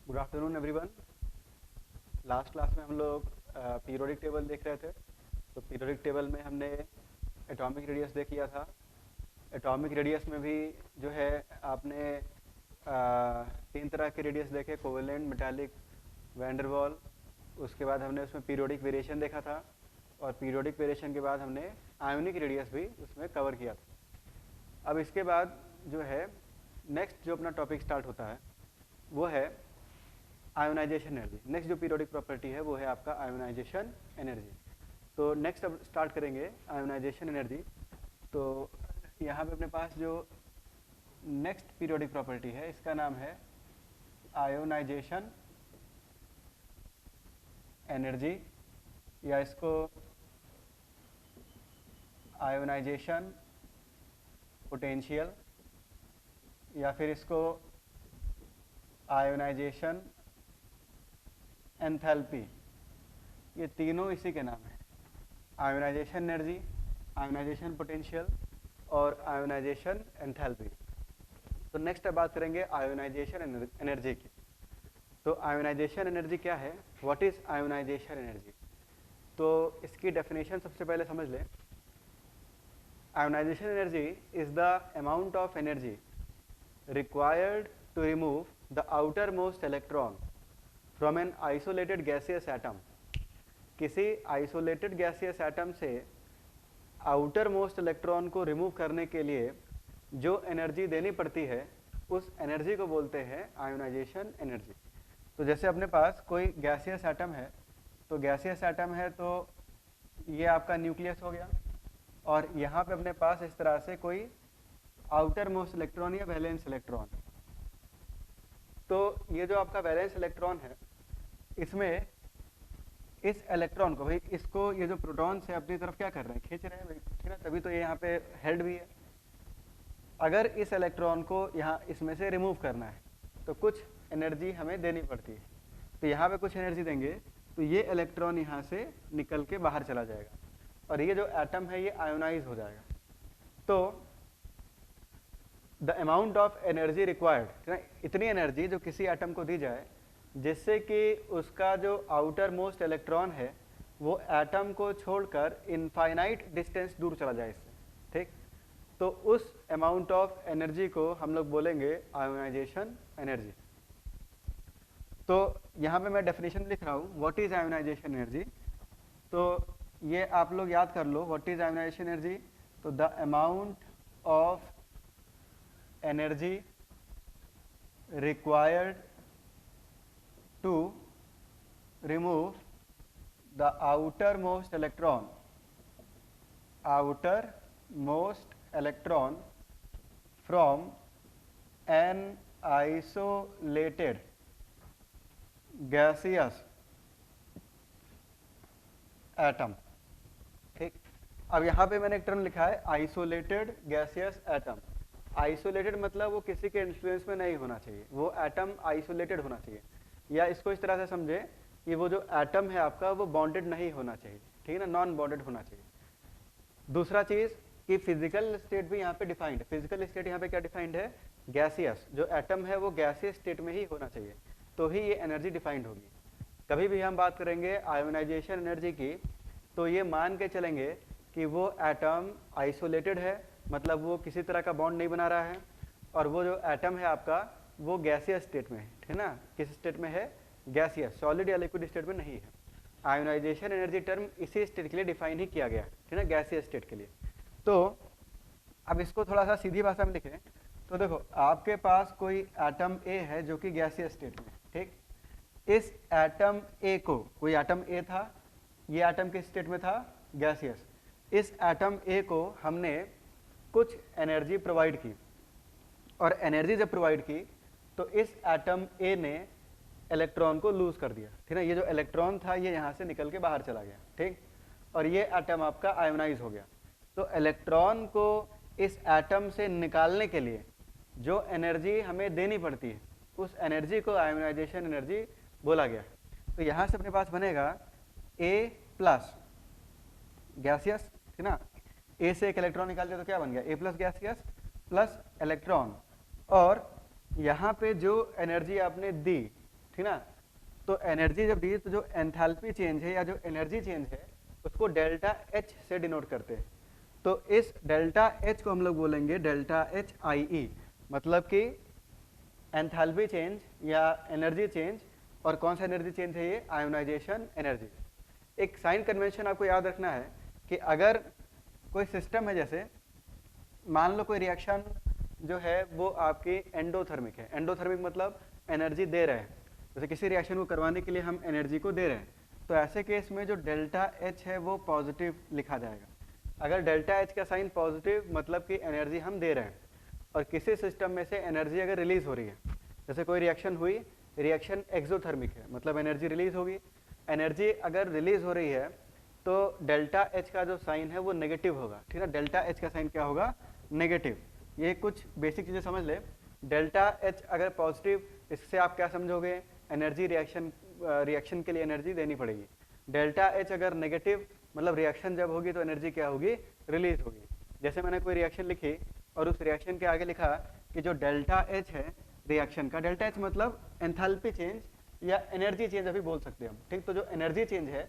Good afternoon everyone. Last class में हम लोग पीरियोडिक टेबल देख रहे थे। तो पीरियोडिक टेबल में हमने एटॉमिक रेडियस देख लिया था। एटॉमिक रेडियस में भी जो है आपने तीन तरह के रेडियस देखे, कोवेलेंट, मेटालिक, वैन डेर वाल। उसके बाद हमने उसमें पीरियोडिक वेरिएशन देखा था, और पीरियोडिक वेरिएशन के बाद हमने आयोनिक रेडियस भी उसमें कवर किया था। अब इसके बाद जो है नेक्स्ट जो अपना टॉपिक स्टार्ट होता है वो है आयोनाइजेशन एनर्जी। नेक्स्ट जो पीरियोडिक प्रॉपर्टी है वो है आपका आयोनाइजेशन एनर्जी। तो नेक्स्ट अब स्टार्ट करेंगे आयोनाइजेशन एनर्जी। तो यहाँ पे अपने पास जो नेक्स्ट पीरियोडिक प्रॉपर्टी है इसका नाम है आयोनाइजेशन एनर्जी, या इसको आयोनाइजेशन पोटेंशियल, या फिर इसको आयोनाइजेशन एंथैल्पी। ये तीनों इसी के नाम है, आयोनाइजेशन एनर्जी, आयोनाइजेशन पोटेंशियल और आयोनाइजेशन एंथैल्पी। तो नेक्स्ट अब बात करेंगे आयोनाइजेशन एनर्जी की। तो आयोनाइजेशन एनर्जी क्या है, व्हाट इज आयोनाइजेशन एनर्जी? तो इसकी डेफिनेशन सबसे पहले समझ लें। Ionisation energy is the amount of energy required to remove the outermost electron from an isolated gaseous atom. किसी आइसोलेटेड गैसियस एटम से आउटर मोस्ट इलेक्ट्रॉन को रिमूव करने के लिए जो एनर्जी देनी पड़ती है उस एनर्जी को बोलते हैं आयोनाइजेशन एनर्जी। तो जैसे अपने पास कोई गैसियस एटम है, तो गैसियस एटम है तो ये आपका न्यूक्लियस हो गया, और यहाँ पे अपने पास इस तरह से कोई आउटर मोस्ट इलेक्ट्रॉन या वैलेंस इलेक्ट्रॉन। तो ये जो आपका वैलेंस इलेक्ट्रॉन है, इसमें इस इलेक्ट्रॉन को भाई इसको ये जो प्रोटॉन से अपनी तरफ क्या कर रहे हैं, खींच रहे हैं भाई, ठीक है, तभी तो ये यहाँ पे हेड भी है। अगर इस इलेक्ट्रॉन को यहाँ इसमें से रिमूव करना है तो कुछ एनर्जी हमें देनी पड़ती है। तो यहाँ पे कुछ एनर्जी देंगे तो ये इलेक्ट्रॉन यहाँ से निकल के बाहर चला जाएगा, और ये जो एटम है ये आयोनाइज हो जाएगा। तो the amount of energy required, इतनी एनर्जी जो किसी एटम को दी जाए जिससे कि उसका जो आउटर मोस्ट इलेक्ट्रॉन है वो एटम को छोड़कर इनफाइनाइट डिस्टेंस दूर चला जाए इससे, ठीक। तो उस अमाउंट ऑफ एनर्जी को हम लोग बोलेंगे आयोनाइजेशन एनर्जी। तो यहाँ पे मैं डेफिनेशन लिख रहा हूँ, व्हाट इज आयोनाइजेशन एनर्जी। तो ये आप लोग याद कर लो, व्हाट इज आयोनाइजेशन एनर्जी। तो the amount of energy required to remove the outermost electron from an isolated gaseous atom, ठीक। अब यहाँ पे मैंने एक टर्म लिखा है आइसोलेटेड गैसियस एटम। आइसोलेटेड मतलब वो किसी के इन्फ्लुएंस में नहीं होना चाहिए, वो एटम आइसोलेटेड होना चाहिए, या इसको इस तरह से समझे कि वो जो एटम है आपका वो बॉन्डेड नहीं होना चाहिए, ठीक है ना, नॉन बॉन्डेड होना चाहिए। दूसरा चीज कि फिजिकल स्टेट भी यहाँ पे डिफाइंड है। फिजिकल स्टेट यहाँ पे क्या डिफाइंड है, गैसियस। जो एटम है वो गैसियस स्टेट में ही होना चाहिए, तो ही ये एनर्जी डिफाइंड होगी। कभी भी हम बात करेंगे आयोनाइजेशन एनर्जी की तो ये मान के चलेंगे कि वो एटम आइसोलेटेड है, मतलब वो किसी तरह का बॉन्ड नहीं बना रहा है, और वो जो एटम है आपका वो गैसियस स्टेट में है, ठीक है ना। किस स्टेट में है, गैसियस, सॉलिड या लिक्विड स्टेट में नहीं है। आयोनाइजेशन एनर्जी टर्म इसी स्टेट के लिए डिफाइन ही किया गया, ठीक है ना, गैसियस स्टेट के लिए। तो अब इसको थोड़ा सा सीधी भाषा में लिखें तो देखो, आपके पास कोई एटम ए है जो कि गैसियस स्टेट में, ठीक। इस एटम ए को, कोई एटम ए था, ये एटम किस स्टेट में था, गैसियस। इस एटम ए को हमने कुछ एनर्जी प्रोवाइड की, और एनर्जी जब प्रोवाइड की तो इस एटम ए ने इलेक्ट्रॉन को लूज कर दिया, ठीक है। ये जो इलेक्ट्रॉन था ये यहाँ से निकल के बाहर चला गया, ठीक, और ये एटम आपका आयोनाइज हो गया। तो इलेक्ट्रॉन को इस एटम से निकालने के लिए जो एनर्जी हमें देनी पड़ती है उस एनर्जी को आयोनाइजेशन एनर्जी बोला गया। तो यहाँ से अपने पास बनेगा ए प्लस गैसियस, ठीक ना, ए से एक इलेक्ट्रॉन निकाल दिया तो क्या बन गया, ए प्लस गैसियस प्लस इलेक्ट्रॉन, और यहाँ पे जो एनर्जी आपने दी, ठीक ना। तो एनर्जी जब दी तो जो एंथैल्पी चेंज है या जो एनर्जी चेंज है उसको डेल्टा एच से डिनोट करते हैं। तो इस डेल्टा एच को हम लोग बोलेंगे डेल्टा एच आई ई, मतलब कि एंथैल्पी चेंज या एनर्जी चेंज। और कौन सा एनर्जी चेंज है ये? Ionisation energy. एक साइन कन्वेंशन आपको याद रखना है कि अगर कोई सिस्टम है, जैसे मान लो कोई रिएक्शन जो है वो आपकी एंडोथर्मिक है। एंडोथर्मिक मतलब एनर्जी दे रहे हैं, जैसे किसी रिएक्शन को करवाने के लिए हम एनर्जी को दे रहे हैं, तो ऐसे केस में जो डेल्टा एच है वो पॉजिटिव लिखा जाएगा। अगर डेल्टा एच का साइन पॉजिटिव मतलब कि एनर्जी हम दे रहे हैं, और किसी सिस्टम में से एनर्जी अगर रिलीज हो रही है, जैसे कोई रिएक्शन हुई, रिएक्शन एक्सोथर्मिक है मतलब एनर्जी रिलीज होगी। एनर्जी अगर रिलीज हो रही है तो डेल्टा एच का जो साइन है वो नेगेटिव होगा, ठीक है। डेल्टा एच का साइन क्या होगा? नेगेटिव। ये कुछ बेसिक चीज़ें समझ ले। डेल्टा एच अगर पॉजिटिव, इससे आप क्या समझोगे? एनर्जी रिएक्शन के लिए एनर्जी देनी पड़ेगी। डेल्टा एच अगर नेगेटिव मतलब रिएक्शन जब होगी तो एनर्जी क्या होगी? रिलीज होगी। जैसे मैंने कोई रिएक्शन लिखी और उस रिएक्शन के आगे लिखा कि जो डेल्टा एच है रिएक्शन का, डेल्टा एच मतलब एंथैल्पी चेंज या एनर्जी चेंज अभी बोल सकते हैं हम, ठीक। तो जो एनर्जी चेंज है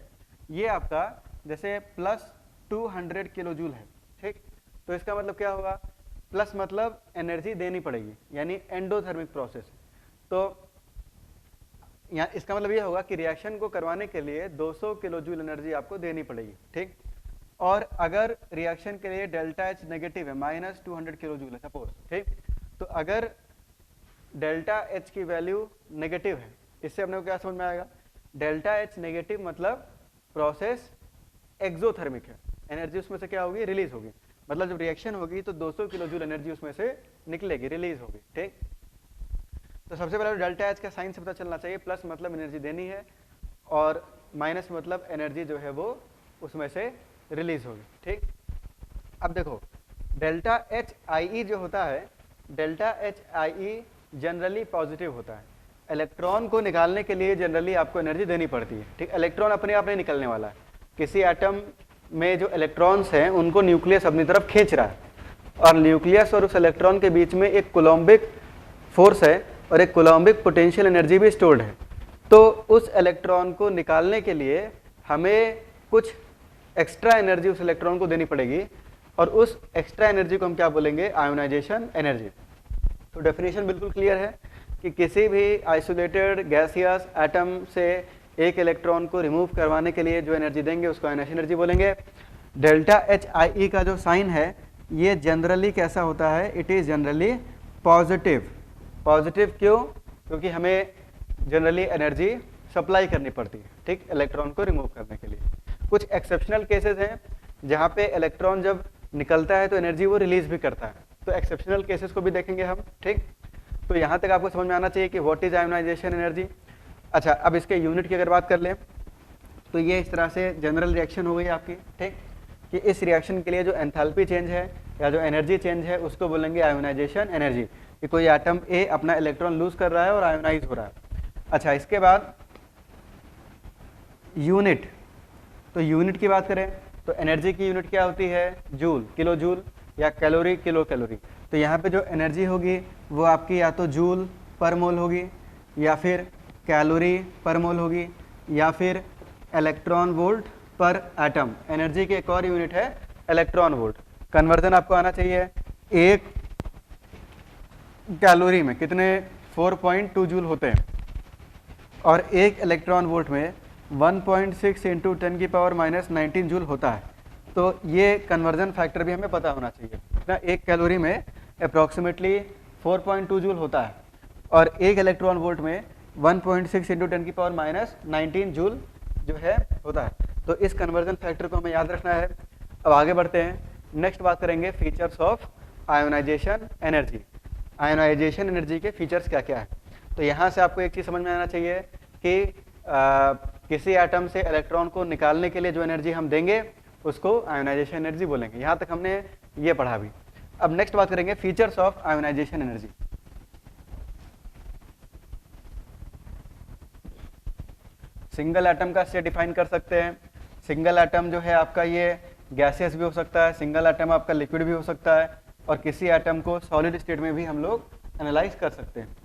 ये आपका जैसे प्लस 200 किलो जूल है, ठीक। तो इसका मतलब क्या होगा? प्लस मतलब एनर्जी देनी पड़ेगी, यानी एंडोथर्मिक प्रोसेस। तो यहाँ इसका मतलब ये होगा कि रिएक्शन को करवाने के लिए 200 किलो जूल एनर्जी आपको देनी पड़ेगी, ठीक। और अगर रिएक्शन के लिए डेल्टा एच नेगेटिव है, माइनस 200 किलो जूल है सपोज, ठीक। तो अगर डेल्टा एच की वैल्यू नेगेटिव है, इससे अपने को क्या समझ में आएगा? डेल्टा एच नेगेटिव मतलब प्रोसेस एक्सोथर्मिक है, एनर्जी उसमें से क्या होगी? रिलीज होगी। मतलब जब रिएक्शन होगी तो 200 किलो जूल एनर्जी उसमें से निकलेगी, रिलीज होगी, ठीक। तो सबसे पहले डेल्टा एच का साइन से पता चलना चाहिए। प्लस मतलब एनर्जी देनी है और माइनस मतलब एनर्जी जो है वो उसमें से रिलीज होगी, ठीक। अब देखो डेल्टा एच आई ई जो होता है, delta H I E generally positive होता है। इलेक्ट्रॉन को निकालने के लिए जनरली आपको एनर्जी देनी पड़ती है, ठीक। इलेक्ट्रॉन अपने आप नहीं निकलने वाला है। किसी एटम में जो इलेक्ट्रॉन्स हैं उनको न्यूक्लियस अपनी तरफ खींच रहा है, और न्यूक्लियस और उस इलेक्ट्रॉन के बीच में एक कूलम्बिक फोर्स है और एक कूलम्बिक पोटेंशियल एनर्जी भी स्टोर्ड है। तो उस इलेक्ट्रॉन को निकालने के लिए हमें कुछ एक्स्ट्रा एनर्जी उस इलेक्ट्रॉन को देनी पड़ेगी, और उस एक्स्ट्रा एनर्जी को हम क्या बोलेंगे? Ionisation energy. तो डेफिनेशन बिल्कुल क्लियर है कि किसी भी आइसोलेटेड गैसियस एटम से एक इलेक्ट्रॉन को रिमूव करवाने के लिए जो एनर्जी देंगे उसको आयोनाइजेशन एनर्जी बोलेंगे। डेल्टा एच आई ई का जो साइन है ये जनरली कैसा होता है? It is generally positive. Positive क्यों? क्योंकि हमें जनरली एनर्जी सप्लाई करनी पड़ती है, ठीक, इलेक्ट्रॉन को रिमूव करने के लिए। कुछ एक्सेप्शनल केसेस हैं जहाँ पे इलेक्ट्रॉन जब निकलता है तो एनर्जी वो रिलीज भी करता है, तो एक्सेप्शनल केसेस को भी देखेंगे हम, ठीक। तो यहाँ तक आपको समझ में आना चाहिए कि व्हाट इज आयोनाइजेशन एनर्जी। अच्छा, अब इसके यूनिट की अगर बात कर लें तो ये इस तरह से जनरल रिएक्शन हो गई आपकी, ठीक, कि इस रिएक्शन के लिए जो एंथैल्पी चेंज है या जो एनर्जी चेंज है उसको बोलेंगे आयोनाइजेशन एनर्जी, कि कोई एटम ए अपना इलेक्ट्रॉन लूज कर रहा है और आयोनाइज हो रहा है। अच्छा, इसके बाद यूनिट। तो यूनिट की बात करें तो एनर्जी की यूनिट क्या होती है? जूल, किलो जूल या कैलोरी, किलो कैलोरी। तो यहाँ पे जो एनर्जी होगी वो आपकी या तो जूल पर मोल होगी या फिर कैलोरी पर मोल होगी या फिर इलेक्ट्रॉन वोल्ट पर एटम। एनर्जी की एक और यूनिट है इलेक्ट्रॉन वोल्ट। कन्वर्जन आपको आना चाहिए। एक कैलोरी में कितने? 4.2 जूल होते हैं, और एक इलेक्ट्रॉन वोल्ट में 1.6 इंटू 10⁻⁻19 जूल होता है। तो ये कन्वर्जन फैक्टर भी हमें पता होना चाहिए ना। एक कैलोरी में अप्रॉक्सीमेटली 4.2 जूल होता है और एक इलेक्ट्रॉन वोल्ट में 1.6 इंटू 10⁻⁻19 जूल जो है होता है। तो इस कन्वर्जन फैक्टर को हमें याद रखना है। अब आगे बढ़ते हैं, नेक्स्ट बात करेंगे features of ionisation energy. Ionisation energy के फीचर्स क्या क्या है? तो यहाँ से आपको एक चीज़ समझ में आना चाहिए कि किसी एटम से इलेक्ट्रॉन को निकालने के लिए जो एनर्जी हम देंगे उसको आयोनाइजेशन एनर्जी बोलेंगे। यहाँ तक हमने ये पढ़ा भी। अब नेक्स्ट बात करेंगे features of ionisation energy. Single atom का स्टेट डिफाइन कर सकते हैं। सिंगल एटम जो है आपका ये गैसियस भी हो सकता है, सिंगल एटम आपका लिक्विड भी हो सकता है, और किसी एटम को सॉलिड स्टेट में भी हम लोग एनालाइज कर सकते हैं।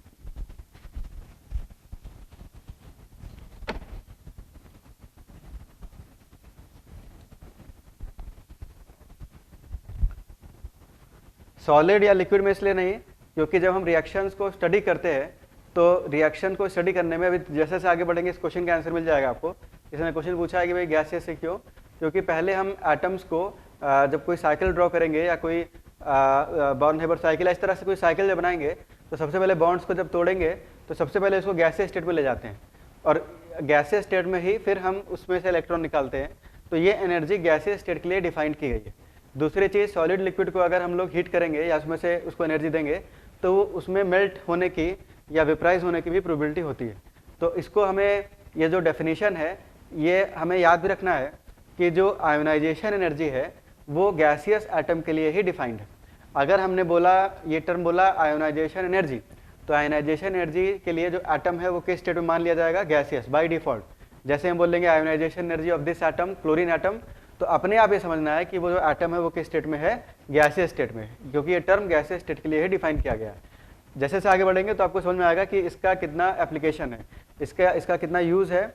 सॉलिड या लिक्विड में इसलिए नहीं क्योंकि जब हम रिएक्शंस को स्टडी करते हैं तो रिएक्शन को स्टडी करने में अभी जैसे जैसे आगे बढ़ेंगे इस क्वेश्चन का आंसर मिल जाएगा आपको। इसने क्वेश्चन पूछा है कि भाई गैसेस से क्यों, क्योंकि पहले हम एटम्स को जब कोई साइकिल ड्रॉ करेंगे या कोई बॉर्न-हेबर साइकिल इस तरह से कोई साइकिल जब बनाएंगे तो सबसे पहले बॉन्ड्स को जब तोड़ेंगे तो सबसे पहले इसको गैसीय स्टेट में ले जाते हैं और गैसीय स्टेट में ही फिर हम उसमें से इलेक्ट्रॉन निकालते हैं। तो ये एनर्जी गैसीय स्टेट के लिए डिफाइन की गई है। दूसरी चीज़, सॉलिड लिक्विड को अगर हम लोग हीट करेंगे या उसमें से उसको एनर्जी देंगे तो उसमें मेल्ट होने की या वेपराइज होने की भी प्रोबेबिलिटी होती है। तो इसको हमें, ये जो डेफिनेशन है ये हमें याद भी रखना है कि जो आयोनाइजेशन एनर्जी है वो गैसियस एटम के लिए ही डिफाइंड है। अगर हमने बोला, ये टर्म बोला आयोनाइजेशन एनर्जी, तो आयोनाइजेशन एनर्जी के लिए जो एटम है वो किस स्टेट में मान लिया जाएगा, गैसियस बाय डिफॉल्ट। जैसे हम बोलेंगे ionisation energy of this atom, chlorine atom, तो अपने आप ये समझना है कि वो जो एटम है वो किस स्टेट में है, गैसियस स्टेट में, क्योंकि ये टर्म गैसियस स्टेट के लिए ही डिफाइन किया गया है। जैसे से आगे बढ़ेंगे तो आपको समझ में आएगा कि इसका कितना एप्लीकेशन है, इसका कितना यूज़ है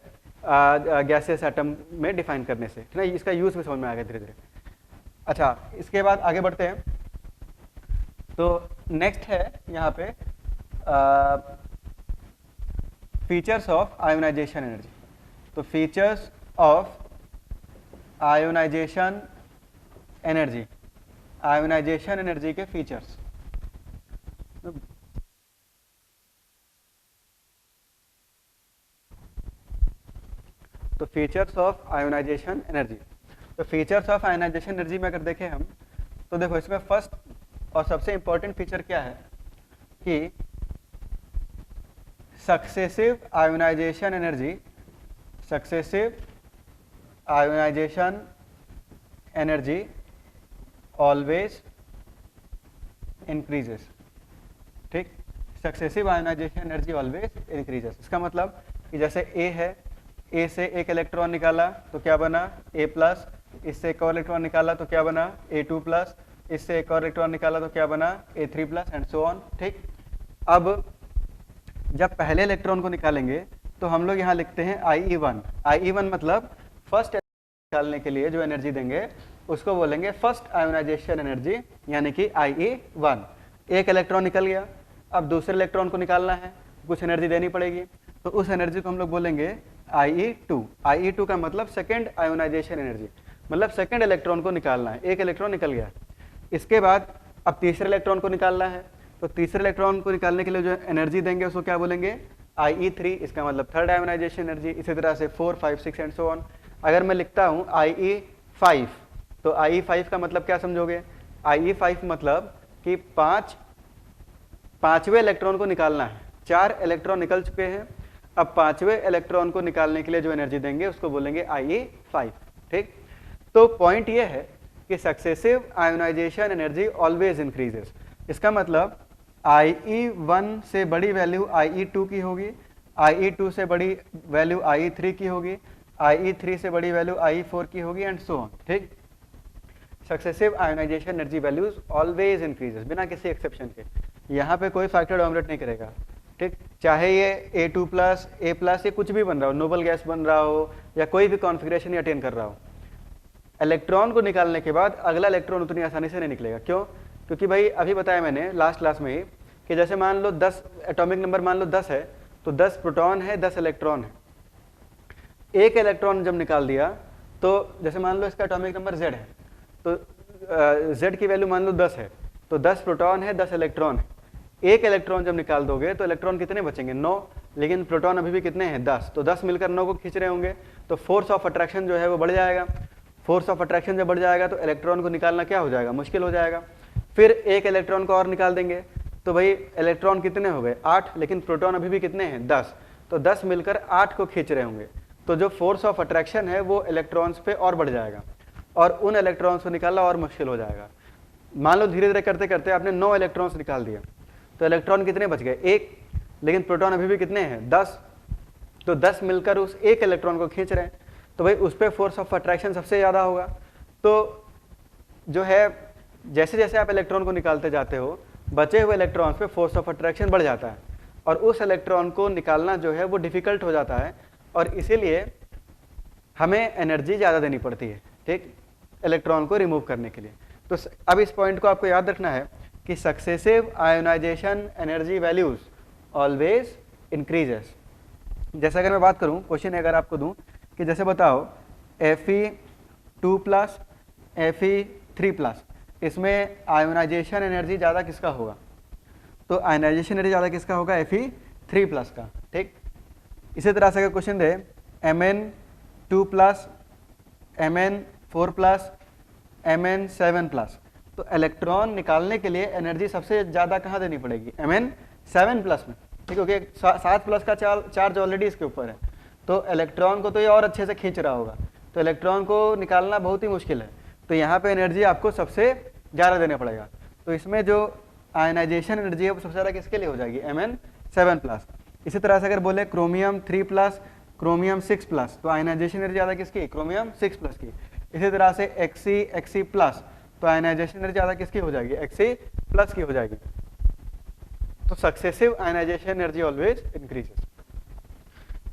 गैसियस एटम में डिफाइन करने से, ठीक है, इसका यूज़ भी समझ में आएगा धीरे धीरे। अच्छा, इसके बाद आगे बढ़ते हैं। तो नेक्स्ट है यहाँ पे फीचर्स ऑफ आयोनाइजेशन एनर्जी। तो features of ionisation energy, ionisation energy के फीचर्स। तो फीचर्स ऑफ आयोनाइजेशन एनर्जी, तो फीचर्स ऑफ आयोनाइजेशन एनर्जी में अगर देखें हम तो देखो इसमें फर्स्ट और सबसे इंपॉर्टेंट फीचर क्या है कि successive ionisation energy, successive ionisation energy always increases. ठीक, successive ionisation energy always increases. इसका मतलब कि जैसे ए है, ए से एक इलेक्ट्रॉन निकाला तो क्या बना, ए प्लस, इससे एक और इलेक्ट्रॉन निकाला तो क्या बना, A2 प्लस, इससे एक और इलेक्ट्रॉन निकाला तो क्या बना, A3 plus and so on. ठीक, अब जब पहले इलेक्ट्रॉन को निकालेंगे तो हम लोग यहाँ लिखते हैं IE1। IE1 मतलब फर्स्ट निकालने के लिए जो एनर्जी देंगे उसको बोलेंगे फर्स्ट आयोनाइजेशन एनर्जी, यानी कि IE1। एक इलेक्ट्रॉन निकल गया, अब दूसरे इलेक्ट्रॉन को निकालना है, कुछ एनर्जी देनी पड़ेगी, तो उस एनर्जी को हम लोग बोलेंगे IE2। IE2 का मतलब सेकेंड आयोनाइजेशन एनर्जी, मतलब सेकेंड इलेक्ट्रॉन को निकालना है, एक इलेक्ट्रॉन निकल गया। इसके बाद अब तीसरे इलेक्ट्रॉन को निकालना है, तो तीसरे इलेक्ट्रॉन को निकालने के लिए जो एनर्जी देंगे उसको क्या बोलेंगे, IE3, इसका मतलब थर्ड आयोनाइजेशन एनर्जी। इसी तरह से 4, 5, 6 एंड सो ऑन। अगर मैं लिखता हूँ IE5, तो IE5 का मतलब क्या समझोगे, IE5 मतलब कि पांचवें इलेक्ट्रॉन को निकालना है। 4 इलेक्ट्रॉन निकल चुके हैं, अब पांचवें इलेक्ट्रॉन को निकालने के लिए जो एनर्जी देंगे उसको बोलेंगे IE5। ठीक, तो पॉइंट ये है कि successive ionisation energy always increases. इसका मतलब IE1 से बड़ी वैल्यू IE2 की होगी, IE2 से बड़ी वैल्यू IE3 की होगी, IE3 से बड़ी वैल्यू IE4 की होगी एंड सो ऑन। ठीक, successive ionisation energy values always increases, बिना किसी एक्सेप्शन के। यहाँ पे कोई फैक्टर डोमिनेट नहीं करेगा। ठीक, चाहे ये A2 प्लस, A प्लस, ये कुछ भी बन रहा हो, नोबल गैस बन रहा हो या कोई भी कॉन्फ़िगरेशन या अटेन कर रहा हो, इलेक्ट्रॉन को निकालने के बाद अगला इलेक्ट्रॉन उतनी आसानी से नहीं निकलेगा। क्यों? क्योंकि भाई अभी बताया मैंने लास्ट क्लास में ही कि जैसे मान लो 10 एटॉमिक नंबर मान लो 10 है, तो 10 प्रोटॉन है, 10 इलेक्ट्रॉन है। एक इलेक्ट्रॉन जब निकाल दिया तो जैसे मान लो इसका एटॉमिक नंबर Z है, तो Z की वैल्यू मान लो 10 है, तो 10 प्रोटॉन है, 10 इलेक्ट्रॉन है। एक इलेक्ट्रॉन जब निकाल दोगे तो इलेक्ट्रॉन कितने बचेंगे, 9, लेकिन प्रोटॉन अभी भी कितने हैं, 10, तो 10 मिलकर 9 को खींच रहे होंगे, तो फोर्स ऑफ अट्रैक्शन जो है वो बढ़ जाएगा। फोर्स ऑफ अट्रैक्शन जब बढ़ जाएगा तो इलेक्ट्रॉन को निकालना क्या हो जाएगा, मुश्किल हो जाएगा। फिर एक इलेक्ट्रॉन को और निकाल देंगे तो भाई इलेक्ट्रॉन कितने हो गए, 8, लेकिन प्रोटॉन अभी भी कितने हैं, 10, तो 10 मिलकर 8 को खींच रहे होंगे, तो जो फोर्स ऑफ अट्रैक्शन है वो इलेक्ट्रॉन्स पे और बढ़ जाएगा और उन इलेक्ट्रॉन्स को निकालना और मुश्किल हो जाएगा। मान लो धीरे धीरे करते करते आपने 9 इलेक्ट्रॉन्स निकाल दिए, तो इलेक्ट्रॉन कितने बच गए, 1, लेकिन प्रोटॉन अभी भी कितने हैं, 10, तो 10 मिलकर उस एक इलेक्ट्रॉन को खींच रहे हैं, तो भाई उस पर फोर्स ऑफ अट्रैक्शन सबसे ज़्यादा होगा। तो जो है जैसे जैसे आप इलेक्ट्रॉन को निकालते जाते हो, बचे हुए इलेक्ट्रॉन्स पे फोर्स ऑफ अट्रैक्शन बढ़ जाता है और उस इलेक्ट्रॉन को निकालना जो है वो डिफ़िकल्ट हो जाता है और इसीलिए हमें एनर्जी ज़्यादा देनी पड़ती है, ठीक, इलेक्ट्रॉन को रिमूव करने के लिए। तो अब इस पॉइंट को आपको याद रखना है कि successive ionisation energy values always increases. जैसे अगर मैं बात करूं, क्वेश्चन अगर आपको दूं कि जैसे बताओ Fe2+ Fe3+, इसमें आयोनाइजेशन एनर्जी ज़्यादा किसका होगा? तो आयोनाइजेशन एनर्जी ज़्यादा किसका होगा? Fe3+ का। ठीक, इसी तरह से अगर क्वेश्चन दे Mn2+, Mn4+, Mn7+, तो इलेक्ट्रॉन निकालने के लिए एनर्जी सबसे ज़्यादा कहाँ देनी पड़ेगी? Mn7+ में। ठीक, क्योंकि 7+ का चार्ज ऑलरेडी इसके ऊपर है, तो इलेक्ट्रॉन को तो ये और अच्छे से खींच रहा होगा, तो इलेक्ट्रॉन को निकालना बहुत ही मुश्किल है, तो यहाँ पे एनर्जी आपको सबसे ज़्यादा देना पड़ेगा। तो इसमें जो आयनाइजेशन एनर्जी है वो सबसे ज़्यादा किसके लिए हो जाएगी? Mn7+। इसी तरह से अगर बोले क्रोमियम 3+, क्रोमियम 6+, तो आयनाइजेशन एनर्जी ज़्यादा किसकी? क्रोमियम 6+ की। इसी तरह से Xe तो आयनाइजेशन एनर्जी ज़्यादा किसकी हो जाएगी? Xe+ की हो जाएगी। तो successive ionization energy always increases.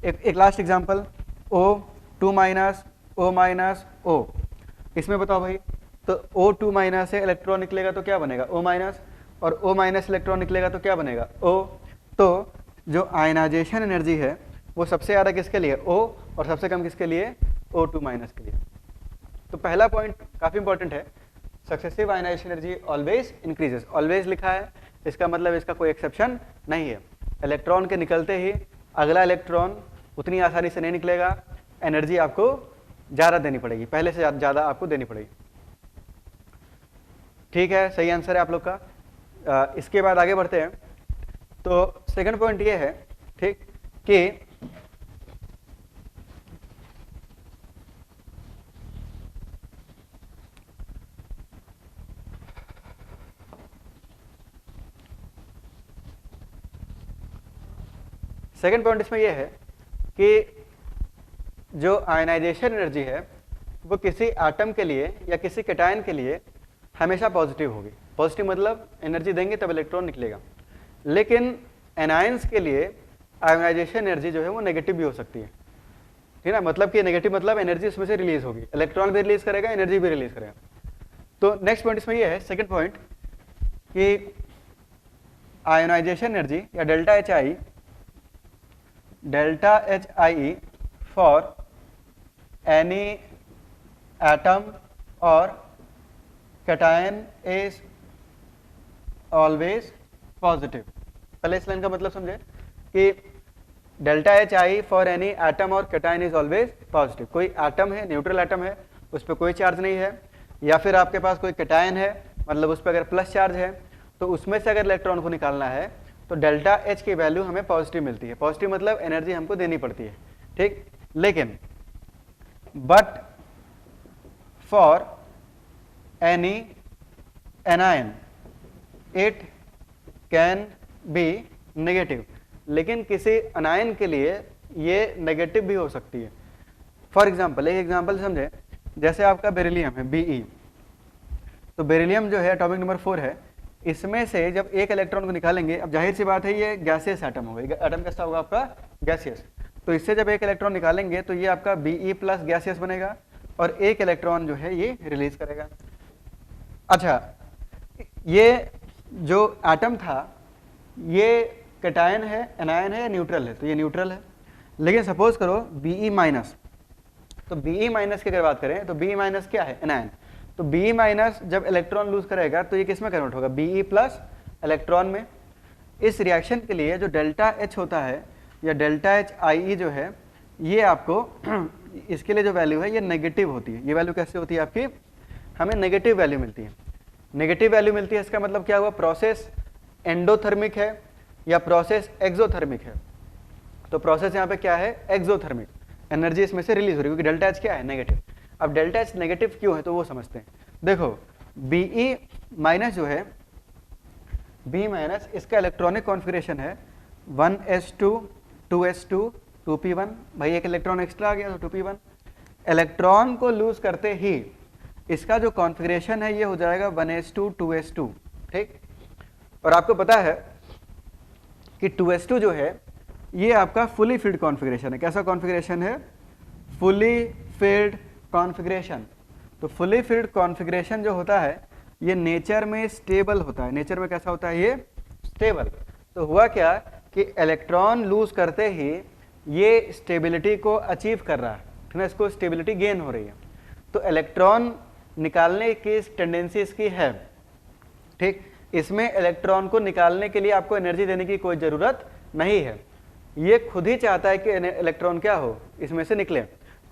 एक last example O2-, O-, O। इसमें बताओ भाई, तो O2- से इलेक्ट्रॉन निकलेगा तो क्या बनेगा? O-, और O- इलेक्ट्रॉन निकलेगा तो क्या बनेगा? O। तो जो आयनाइजेशन एनर्जी है वो सबसे ज़्यादा किसके लिए? O, और सबसे कम किसके लिए? O2- के लिए। तो पहला पॉइंट काफ़ी इंपॉर्टेंट है, successive ionization energy always increases. Always लिखा है, इसका मतलब इसका कोई एक्सेप्शन नहीं है। इलेक्ट्रॉन के निकलते ही अगला इलेक्ट्रॉन उतनी आसानी से नहीं निकलेगा, एनर्जी आपको ज़्यादा देनी पड़ेगी, पहले से ज़्यादा आपको देनी पड़ेगी। ठीक है, सही आंसर है आप लोग का। इसके बाद आगे बढ़ते हैं। तो सेकंड पॉइंट ये है, ठीक, कि सेकंड पॉइंट इसमें यह है कि जो आयनाइजेशन एनर्जी है वो किसी एटम के लिए या किसी कैटायन के लिए हमेशा पॉजिटिव होगी। पॉजिटिव मतलब एनर्जी देंगे तब इलेक्ट्रॉन निकलेगा। लेकिन एनायंस के लिए आयनाइजेशन एनर्जी जो है वो नेगेटिव भी हो सकती है। ठीक है ना, मतलब कि नेगेटिव मतलब एनर्जी उसमें से रिलीज होगी, इलेक्ट्रॉन भी रिलीज करेगा, एनर्जी भी रिलीज करेगा। तो नेक्स्ट पॉइंट इसमें यह है, सेकेंड पॉइंट, कि आयोनाइजेशन एनर्जी या delta H I for any atom और कैटायन इज ऑलवेज पॉजिटिव। पहले इस लाइन का मतलब समझे कि delta H I for any atom और कैटायन इज ऑलवेज पॉजिटिव। कोई एटम है, न्यूट्रल एटम है, उस पर कोई चार्ज नहीं है, या फिर आपके पास कोई कैटायन है, मतलब उस पर अगर प्लस चार्ज है, तो उसमें से अगर इलेक्ट्रॉन को निकालना है तो डेल्टा एच की वैल्यू हमें पॉजिटिव मिलती है। पॉजिटिव मतलब एनर्जी हमको देनी पड़ती है। ठीक, लेकिन but for any anion it can be negative. लेकिन किसी अनायन के लिए ये नेगेटिव भी हो सकती है। फॉर एग्जाम्पल, एक एग्जाम्पल समझे, जैसे आपका बेरिलियम है Be, तो बेरिलियम जो है एटॉमिक नंबर 4 है, इसमें से जब एक इलेक्ट्रॉन को निकालेंगे, अब जाहिर सी बात है ये गैसियस एटम होगा, एटम कैसा होगा आपका? गैसियस। तो इससे जब एक इलेक्ट्रॉन निकालेंगे तो ये आपका Be+ गैसियस बनेगा, और एक इलेक्ट्रॉन जो है ये रिलीज करेगा। अच्छा, ये जो एटम था ये कैटायन है, एनायन है या न्यूट्रल है? तो ये न्यूट्रल है। लेकिन सपोज करो Be-, तो Be- की अगर बात करें तो Be- क्या है? एनायन। तो Be- जब इलेक्ट्रॉन लूज करेगा तो ये किस में कन्वर्ट होगा? Be+ इलेक्ट्रॉन में। इस रिएक्शन के लिए जो डेल्टा एच होता है या डेल्टा एच आई जो है, ये आपको इसके लिए जो वैल्यू है ये नेगेटिव होती है। ये वैल्यू कैसे होती है आपकी? हमें नेगेटिव वैल्यू मिलती है। नेगेटिव वैल्यू मिलती है, इसका मतलब क्या हुआ? प्रोसेस एंडोथर्मिक है या प्रोसेस एक्सोथर्मिक है? तो प्रोसेस यहाँ पे क्या है? एक्सोथर्मिक। एनर्जी इसमें से रिलीज हो रही है, क्योंकि डेल्टा एच क्या है? नेगेटिव। अब डेल्टा एच नेगेटिव क्यों है तो वो समझते हैं। देखो Be- जो है, Be- इसका इलेक्ट्रॉनिक कॉन्फ़िगरेशन है 1s2 2s2 2p1। भाई एक इलेक्ट्रॉन एक्स्ट्रा आ गया तो 2p1। इलेक्ट्रॉन को लूज करते ही इसका जो कॉन्फ़िगरेशन है ये हो जाएगा 1s2 2s2। ठीक, और आपको पता है कि 2s2 जो है ये आपका फुली फिल्ड कॉन्फ़िगरेशन है। कैसा कॉन्फ़िगरेशन है? Fully filled configuration. तो फुली फिल्ड कॉन्फ़िगरेशन जो होता है ये नेचर में स्टेबल होता है। नेचर में कैसा होता है? ये स्टेबल। तो हुआ क्या कि इलेक्ट्रॉन लूज करते ही ये स्टेबिलिटी को अचीव कर रहा है, ठीक ना, इसको स्टेबिलिटी गेन हो रही है। तो इलेक्ट्रॉन निकालने की टेंडेंसी इसकी है, ठीक। इसमें इलेक्ट्रॉन को निकालने के लिए आपको एनर्जी देने की कोई ज़रूरत नहीं है, ये खुद ही चाहता है कि इलेक्ट्रॉन क्या हो, इसमें से निकले,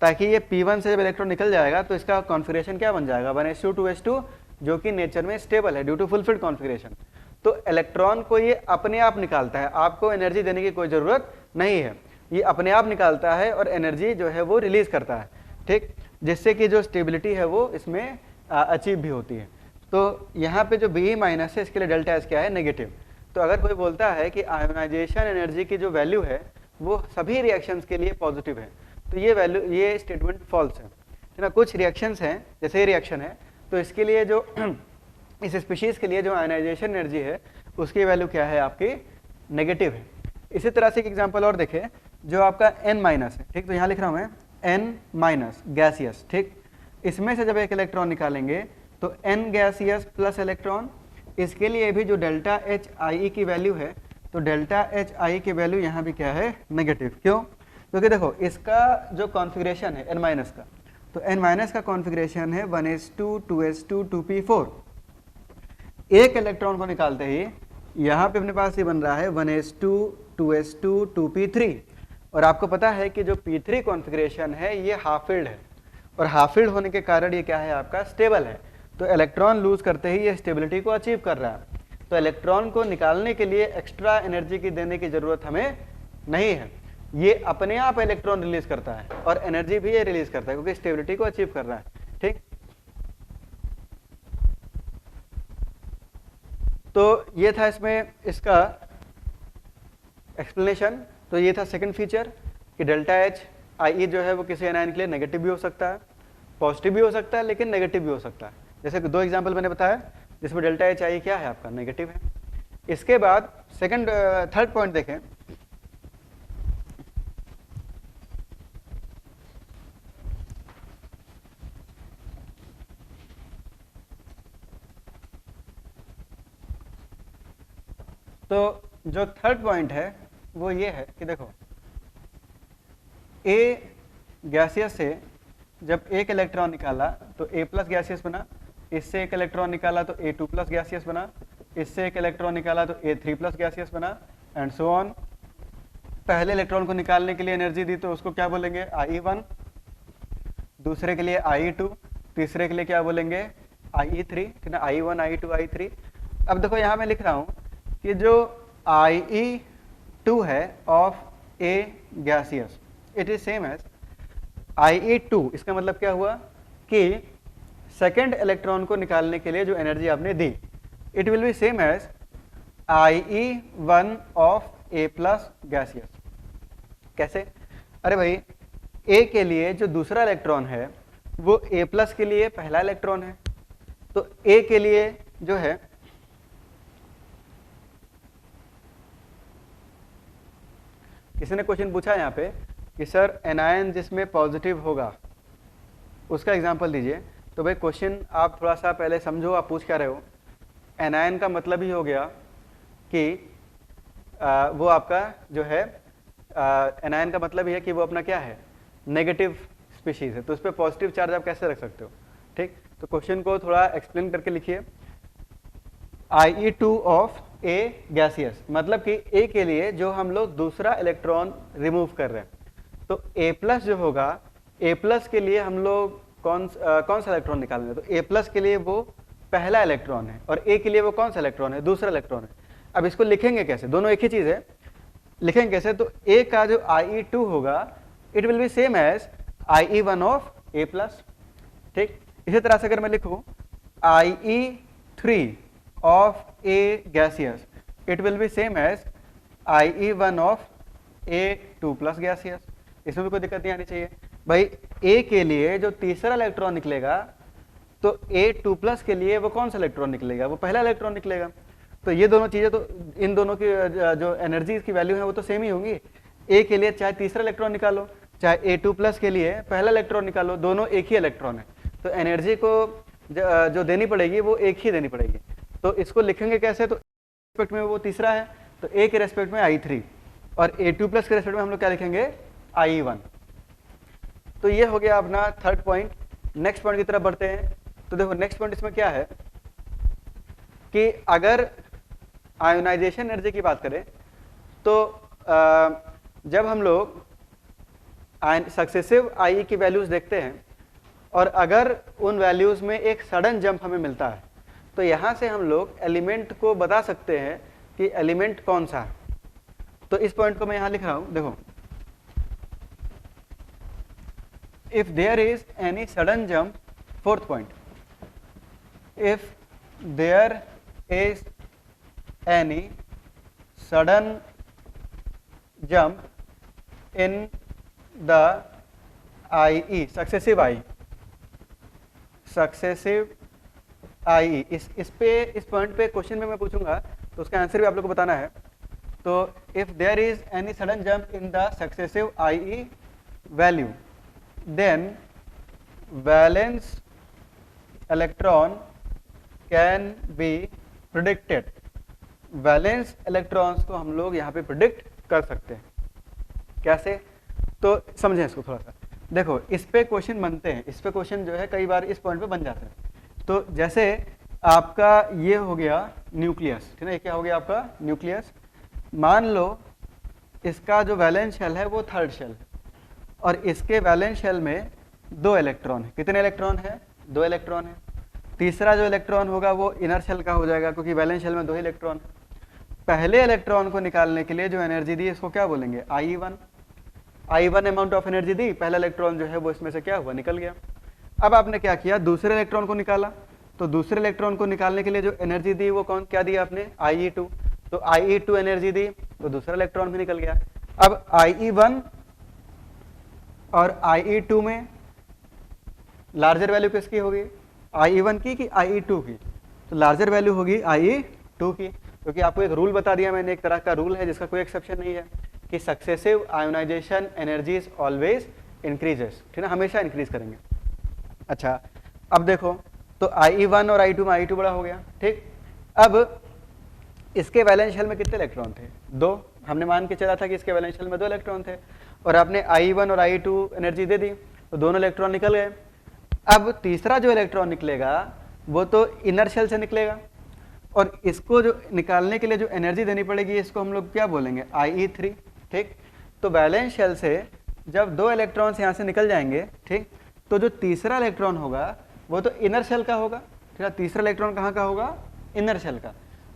ताकि ये P1 से जब इलेक्ट्रॉन निकल जाएगा तो इसका कॉन्फ़िगरेशन क्या बन जाएगा? 1s2 2s2, जो कि नेचर में स्टेबल है ड्यू टू फुलफिल्ड कॉन्फ़िगरेशन। तो इलेक्ट्रॉन को ये अपने आप निकालता है, आपको एनर्जी देने की कोई ज़रूरत नहीं है, ये अपने आप निकालता है और एनर्जी जो है वो रिलीज करता है, ठीक, जिससे कि जो स्टेबिलिटी है वो इसमें अचीव भी होती है। तो यहाँ पे जो Be- है इसके लिए डेल्टा एस क्या है? नेगेटिव। तो अगर कोई बोलता है कि आयोनाइजेशन एनर्जी की जो वैल्यू है वो सभी रिएक्शंस के लिए पॉजिटिव है, तो ये वैल्यू, ये स्टेटमेंट फॉल्स है ना। कुछ रिएक्शंस हैं, जैसे ये रिएक्शन है, तो इसके लिए जो इस स्पीशीज़ के लिए जो आयोनाइजेशन एनर्जी है उसकी वैल्यू क्या है? आपकी नेगेटिव है। इसी तरह से एक एग्जांपल और देखें, जो आपका N- है, ठीक, तो यहाँ लिख रहा हूँ मैं N- गैसियस, ठीक। इसमें से जब एक इलेक्ट्रॉन निकालेंगे तो N गैसियस प्लस इलेक्ट्रॉन, इसके लिए भी जो डेल्टा एच आई की वैल्यू है, तो डेल्टा एच आई की वैल्यू यहाँ भी क्या है? नेगेटिव। क्यों? क्योंकि देखो इसका जो कॉन्फ़िगरेशन है N- का, तो N- का कॉन्फ़िगरेशन है 1s2 2s2 2p4। एक इलेक्ट्रॉन को निकालते ही यहाँ पे अपने पास ये बन रहा है 1s2 2s2 2p3, और आपको पता है कि जो p3 कॉन्फ़िगरेशन है ये हाफ फील्ड है, और हाफ फील्ड होने के कारण ये क्या है? आपका स्टेबल है। तो इलेक्ट्रॉन लूज करते ही ये स्टेबिलिटी को अचीव कर रहा है। तो इलेक्ट्रॉन को निकालने के लिए एक्स्ट्रा एनर्जी की देने की जरूरत हमें नहीं है, ये अपने आप इलेक्ट्रॉन रिलीज करता है और एनर्जी भी ये रिलीज करता है क्योंकि स्टेबिलिटी को अचीव कर रहा है, ठीक। तो ये था इसमें इसका एक्सप्लेनेशन। तो ये था सेकंड फीचर कि डेल्टा एच आई जो है वो किसी एनायन के लिए नेगेटिव भी हो सकता है, पॉजिटिव भी हो सकता है, लेकिन नेगेटिव भी हो सकता है। जैसे कि दो एग्जांपल मैंने बताया जिसमें डेल्टा एच आई क्या है? आपका नेगेटिव है। इसके बाद थर्ड पॉइंट देखें। तो जो थर्ड पॉइंट है वो ये है कि देखो ए गैसियस से जब एक इलेक्ट्रॉन निकाला तो A प्लस गैसियस बना, इससे एक इलेक्ट्रॉन निकाला तो A2 प्लस गैसियस बना, इससे एक इलेक्ट्रॉन निकाला तो A3 प्लस गैसियस बना, एंड सो ऑन। पहले इलेक्ट्रॉन को निकालने के लिए एनर्जी दी तो उसको क्या बोलेंगे? IE1, दूसरे के लिए IE2, तीसरे के लिए क्या बोलेंगे? IE3, ठीक ना, IE1 IE2 IE3। अब देखो यहाँ मैं लिख रहा हूँ कि जो IE2 है of A gaseous, it is same as IE2। इसका मतलब क्या हुआ कि सेकेंड इलेक्ट्रॉन को निकालने के लिए जो एनर्जी आपने दी, it will be same as IE1 of A plus gaseous. कैसे? अरे भाई, A के लिए जो दूसरा इलेक्ट्रॉन है वो A प्लस के लिए पहला इलेक्ट्रॉन है, तो A के लिए जो है किसी ने क्वेश्चन पूछा यहाँ पे कि सर एनायन जिसमें पॉजिटिव होगा उसका एग्जांपल दीजिए। तो भाई क्वेश्चन आप थोड़ा सा पहले समझो, आप पूछ क्या रहे हो। एनायन का मतलब ही हो गया कि वो आपका जो है एनायन का मतलब ही है कि वो अपना क्या है? नेगेटिव स्पीशीज है, तो उस पर पॉजिटिव चार्ज आप कैसे रख सकते हो? ठीक, तो क्वेश्चन को थोड़ा एक्सप्लेन करके लिखिए। IE2 ऑफ A गैसियस, मतलब कि A के लिए जो हम लोग दूसरा इलेक्ट्रॉन रिमूव कर रहे हैं, तो A प्लस जो होगा, A प्लस के लिए हम लोग कौन सा इलेक्ट्रॉन निकालेंगे? तो A प्लस के लिए वो पहला इलेक्ट्रॉन है और A के लिए वो कौन सा इलेक्ट्रॉन है? दूसरा इलेक्ट्रॉन है। अब इसको लिखेंगे कैसे? दोनों एक ही चीज है, लिखेंगे कैसे? तो A का जो IE2 होगा it will be same as IE1 of A plus. ठीक, इसी तरह से अगर मैं लिखूं IE3 of A gaseous, it will be same as IE1 of A2 plus gaseous. इसमें भी कोई दिक्कत नहीं आनी चाहिए भाई। A के लिए जो तीसरा इलेक्ट्रॉन निकलेगा, तो A2 प्लस के लिए वो कौन सा इलेक्ट्रॉन निकलेगा? वो पहला इलेक्ट्रॉन निकलेगा। तो ये दोनों चीजें, तो इन दोनों की जो एनर्जी की वैल्यू है वो तो सेम ही होंगी। A के लिए चाहे तीसरा इलेक्ट्रॉन निकालो, चाहे A2 प्लस के लिए पहला इलेक्ट्रॉन निकालो, दोनों एक ही इलेक्ट्रॉन है। तो एनर्जी को जो देनी पड़ेगी वो एक ही देनी पड़ेगी। तो इसको लिखेंगे कैसे, तो रेस्पेक्ट में वो तीसरा है तो ए के रेस्पेक्ट में I3 और A2 प्लस के रेस्पेक्ट में हम लोग क्या लिखेंगे I1। तो ये हो गया अपना थर्ड पॉइंट। नेक्स्ट पॉइंट की तरफ बढ़ते हैं। तो देखो नेक्स्ट पॉइंट इसमें क्या है कि अगर आयोनाइजेशन एनर्जी की बात करें तो जब हम लोग सक्सेसिव आई की वैल्यूज देखते हैं और अगर उन वैल्यूज में एक सडन जंप हमें मिलता है तो यहां से हम लोग एलिमेंट को बता सकते हैं कि एलिमेंट कौन सा है। तो इस पॉइंट को मैं यहां लिख रहा हूं, देखो if there is any sudden jump, fourth point, if there is any sudden jump in the IE, successive IE, इस पॉइंट पे क्वेश्चन में मैं पूछूंगा तो उसका आंसर भी आप लोग को बताना है। तो if there is any sudden jump in the successive IE value then valence electron can be predicted. Valence electrons को हम लोग यहाँ पे प्रिडिक्ट कर सकते हैं। कैसे, तो समझें इसको थोड़ा सा। देखो इस पे क्वेश्चन बनते हैं, इस पे क्वेश्चन जो है कई बार इस पॉइंट पे बन जाते हैं। तो जैसे आपका ये हो गया न्यूक्लियस, ठीक है, ये क्या हो गया आपका न्यूक्लियस। मान लो इसका जो वैलेंस शेल है वो थर्ड शेल है और इसके वैलेंस शेल में 2 इलेक्ट्रॉन है। कितने इलेक्ट्रॉन है, 2 इलेक्ट्रॉन है। तीसरा जो इलेक्ट्रॉन होगा वो इनर शेल का हो जाएगा क्योंकि वैलेंस शेल में 2 इलेक्ट्रॉन है। पहले इलेक्ट्रॉन को निकालने के लिए जो एनर्जी दी इसको क्या बोलेंगे I1 अमाउंट ऑफ एनर्जी दी, पहला इलेक्ट्रॉन जो है वो इसमें से क्या हुआ, निकल गया। अब आपने क्या किया, दूसरे इलेक्ट्रॉन को निकाला। तो दूसरे इलेक्ट्रॉन को निकालने के लिए जो एनर्जी दी वो कौन क्या दी आपने, IE2। तो IE2 एनर्जी दी तो दूसरा इलेक्ट्रॉन भी निकल गया। अब IE1 और IE2 में लार्जर वैल्यू किसकी होगी, IE1 की कि IE2 की, तो लार्जर वैल्यू होगी IE2 की, क्योंकि आपको एक रूल बता दिया मैंने, एक तरह का रूल है जिसका कोई एक्सेप्शन नहीं है कि successive ionisation energies always increases, ठीक है, हमेशा इंक्रीज करेंगे। अच्छा अब देखो तो IE1 और I2 में I2 बड़ा हो गया, ठीक। अब इसके वैलेंस शेल में कितने इलेक्ट्रॉन थे, 2। हमने मान के चला था कि इसके वैलेंस शेल में 2 इलेक्ट्रॉन थे और आपने I1 और I2 एनर्जी दे दी तो दोनों इलेक्ट्रॉन निकल गए। अब तीसरा जो इलेक्ट्रॉन निकलेगा वो तो इनर शेल से निकलेगा और इसको जो निकालने के लिए जो एनर्जी देनी पड़ेगी इसको हम लोग क्या बोलेंगे, IE3, ठीक। तो वैलेंस शेल से जब 2 इलेक्ट्रॉन्स यहाँ से निकल जाएंगे, ठीक, तो जो तीसरा इलेक्ट्रॉन होगा वो तो इनर शेल का होगा, ठीक है। तीसरा इलेक्ट्रॉन कहाँ का होगा, इनर शेल का।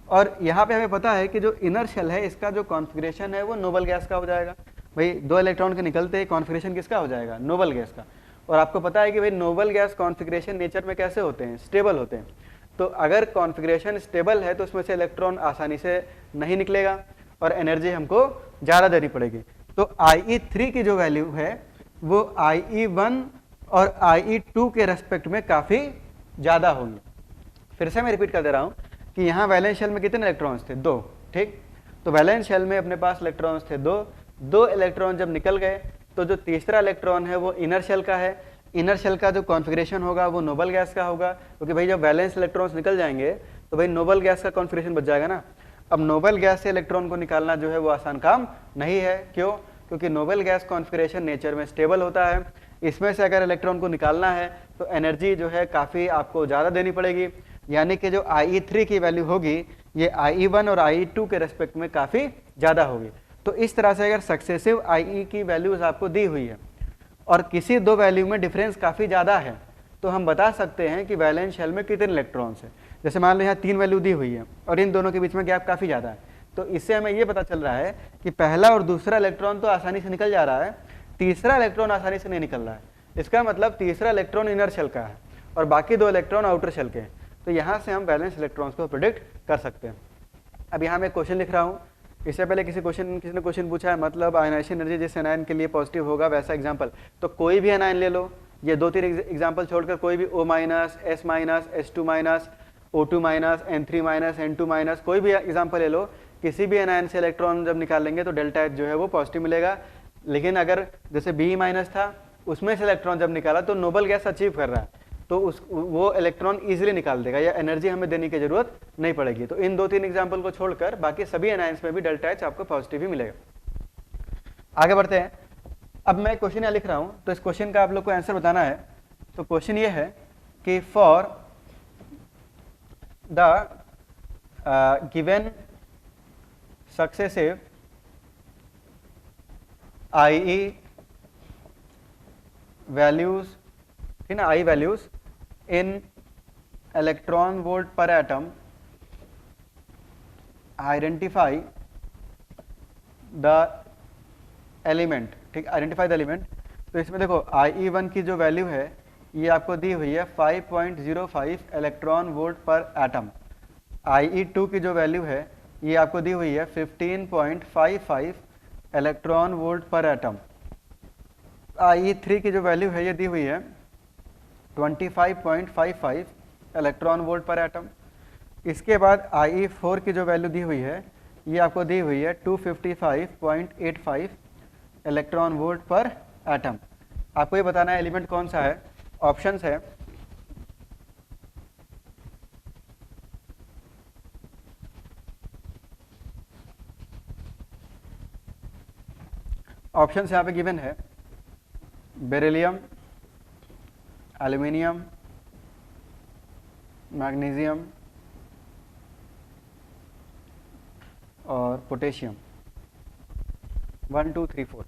और यहाँ पे हमें पता है कि जो इनर शेल है इसका जो कॉन्फ़िगरेशन है वो नोबल गैस का हो जाएगा। भाई 2 इलेक्ट्रॉन के निकलते ही कॉन्फ़िगरेशन किसका हो जाएगा, नोबल गैस का। और आपको पता है कि भाई नोबल गैस कॉन्फ़िगरेशन नेचर में कैसे होते हैं, स्टेबल होते हैं। तो अगर कॉन्फ़िगरेशन स्टेबल है तो उसमें से इलेक्ट्रॉन आसानी से नहीं निकलेगा और एनर्जी हमको ज़्यादा देनी पड़ेगी। तो IE3 की जो वैल्यू है वो IE1 और IE2 के रेस्पेक्ट में काफ़ी ज़्यादा होगी। फिर से मैं रिपीट कर दे रहा हूँ कि यहाँ वैलेंस शेल में कितने इलेक्ट्रॉन्स थे, 2, ठीक। तो वैलेंस शेल में अपने पास इलेक्ट्रॉन्स थे 2 इलेक्ट्रॉन जब निकल गए तो जो तीसरा इलेक्ट्रॉन है वो इनर शेल का है। इनर शेल का जो कॉन्फ़िगरेशन होगा वो नोबल गैस का होगा, क्योंकि भाई जब वैलेंस इलेक्ट्रॉन्स निकल जाएंगे तो भाई नोबल गैस का कॉन्फ़िगरेशन बच जाएगा ना। अब नोबल गैस से इलेक्ट्रॉन को निकालना जो है वो आसान काम नहीं है। क्यों, क्योंकि नोबल गैस कॉन्फ़िगरेशन नेचर में स्टेबल होता है। इसमें से अगर इलेक्ट्रॉन को निकालना है तो एनर्जी जो है काफ़ी आपको ज़्यादा देनी पड़ेगी, यानी कि जो IE3 की वैल्यू होगी ये IE1 और IE2 के रेस्पेक्ट में काफ़ी ज़्यादा होगी। तो इस तरह से अगर सक्सेसिव IE की वैल्यूज़ आपको दी हुई है और किसी 2 वैल्यू में डिफरेंस काफ़ी ज़्यादा है तो हम बता सकते हैं कि वैलेंस शेल में कितने इलेक्ट्रॉन्स हैं। जैसे मान लो यहाँ 3 वैल्यू दी हुई है और इन दोनों के बीच में गैप काफ़ी ज़्यादा है, तो इससे हमें ये पता चल रहा है कि पहला और दूसरा इलेक्ट्रॉन तो आसानी से निकल जा रहा है, तीसरा इलेक्ट्रॉन आसानी से नहीं निकल रहा है। इसका मतलब तीसरा इलेक्ट्रॉन इनर शेल का है और बाकी 2 इलेक्ट्रॉन आउटर शेल के हैं। तो यहाँ से हम बैलेंस इलेक्ट्रॉन्स को प्रेडिक्ट कर सकते हैं। अब यहाँ मैं क्वेश्चन लिख रहा हूँ, इससे पहले किसी ने क्वेश्चन पूछा है, मतलब आयनाइजेशन एनर्जी जिस एनायन के लिए पॉजिटिव होगा वैसा एग्जाम्पल। तो कोई भी एनायन ले लो, ये 2-3 एग्जाम्पल छोड़कर कोई भी O-, S-, S2-, O2-, N3-, N2-, कोई भी एग्जाम्पल ले लो, किसी भी एनायन से इलेक्ट्रॉन जब निकालेंगे तो डेल्टा H जो है वो पॉजिटिव मिलेगा। लेकिन अगर जैसे B- था उसमें से इलेक्ट्रॉन जब निकाला तो नोबल गैस अचीव कर रहा है, तो वो इलेक्ट्रॉन इजीली निकाल देगा या एनर्जी हमें देने की जरूरत नहीं पड़ेगी। तो इन 2-3 एग्जाम्पल को छोड़कर बाकी सभी एनायंस में भी डेल्टा एच आपको पॉजिटिव ही मिलेगा। आगे बढ़ते हैं। अब मैं क्वेश्चन यहाँ लिख रहा हूँ, तो इस क्वेश्चन का आप लोग को आंसर बताना है। तो क्वेश्चन ये है कि for the given successive IE values, ठीक ना, I values in electron volt पर एटम, आइडेंटिफाई द एलिमेंट, ठीक, आइडेंटिफाई द एलिमेंट। तो इसमें देखो IE1 की जो वैल्यू है ये आपको दी हुई है 5.05 इलेक्ट्रॉन वोल्ट पर एटम। IE2 की जो वैल्यू है ये आपको दी हुई है 15.55 इलेक्ट्रॉन वोल्ट पर एटम। IE3 की जो वैल्यू है ये दी हुई है 25.55 इलेक्ट्रॉन वोल्ट पर एटम। इसके बाद IE4 की जो वैल्यू दी हुई है ये आपको दी हुई है 255.85 इलेक्ट्रॉन वोल्ट पर एटम। आपको ये बताना है एलिमेंट कौन सा है। ऑप्शंस है ऑप्शंस यहाँ पे गिवन है बेरिलियम, एल्यूमिनियम, मैग्नीशियम और पोटेशियम। 1 2 3 4।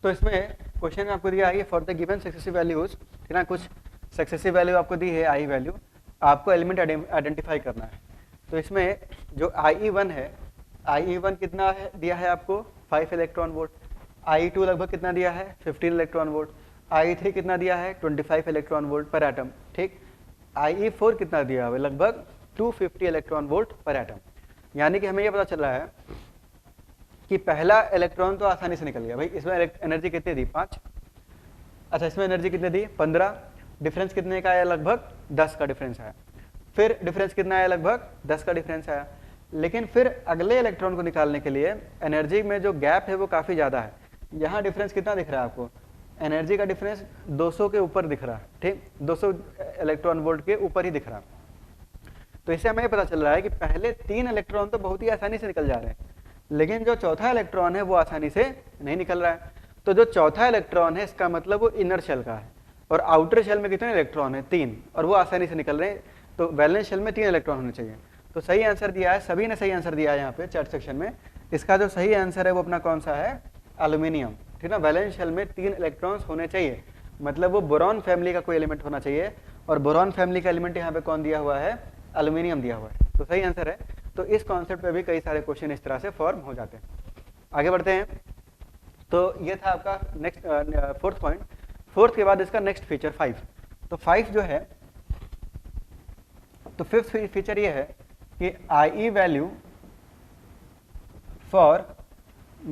तो इसमें क्वेश्चन में आपको दिया है for the given successive values, ठीक ना, कुछ सक्सेसिव वैल्यू आपको दी है I वैल्यू, आपको एलिमेंट आइडेंटिफाई करना है। तो इसमें जो IE1 है, IE1 कितना है दिया है आपको 5 इलेक्ट्रॉन वोल्ट, IE2 लगभग कितना दिया है 15 इलेक्ट्रॉन वोल्ट, IE3 कितना दिया है 25 इलेक्ट्रॉन वोल्ट पर एटम, ठीक। IE4 कितना दिया है लगभग 250 इलेक्ट्रॉन वोल्ट पर एटम। यानी कि हमें यह पता चल रहा है कि पहला इलेक्ट्रॉन तो आसानी से निकल गया भाई। इसमें एनर्जी कितनी दी 5, अच्छा इसमें एनर्जी कितनी दी 15, डिफरेंस कितने का आया लगभग 10 का डिफरेंस आया। फिर डिफरेंस कितना आया लगभग 10 का डिफरेंस आया। लेकिन फिर अगले इलेक्ट्रॉन को निकालने के लिए एनर्जी में जो गैप है वो काफ़ी ज़्यादा है। यहाँ डिफरेंस कितना दिख रहा है आपको, एनर्जी का डिफरेंस 200 के ऊपर दिख रहा है, ठीक, 200 इलेक्ट्रॉन वोल्ट के ऊपर ही दिख रहा है। तो इससे हमें पता चल रहा है कि पहले 3 इलेक्ट्रॉन तो बहुत ही आसानी से निकल जा रहे हैं, लेकिन जो चौथा इलेक्ट्रॉन है वो आसानी से नहीं निकल रहा है। तो जो चौथा इलेक्ट्रॉन है इसका मतलब वो इनर शेल का है, और आउटर शेल में कितने इलेक्ट्रॉन है 3, और वो आसानी से निकल रहे हैं। तो वैलेंस शेल में 3 इलेक्ट्रॉन होने चाहिए। तो सही आंसर दिया है, सभी ने सही आंसर दिया है यहाँ पे चैट सेक्शन में। इसका जो सही आंसर है वो अपना कौन सा है, एल्यूमिनियम, ठीक ना। वैलेंस शेल में 3 इलेक्ट्रॉन्स होने चाहिए, मतलब वो बोरॉन फैमिली का कोई एलिमेंट होना चाहिए, और बोरॉन फैमिली का एलिमेंट यहाँ पे कौन दिया हुआ है, एल्यूमिनियम दिया हुआ है। तो सही आंसर है। तो इस कॉन्सेप्ट पे भी कई सारे क्वेश्चन इस तरह से फॉर्म हो जाते हैं। आगे बढ़ते हैं। तो ये था आपका नेक्स्ट फोर्थ पॉइंट। फोर्थ के बाद इसका नेक्स्ट फीचर 5। तो 5 जो है, तो फिफ्थ फीचर ये है कि IE value for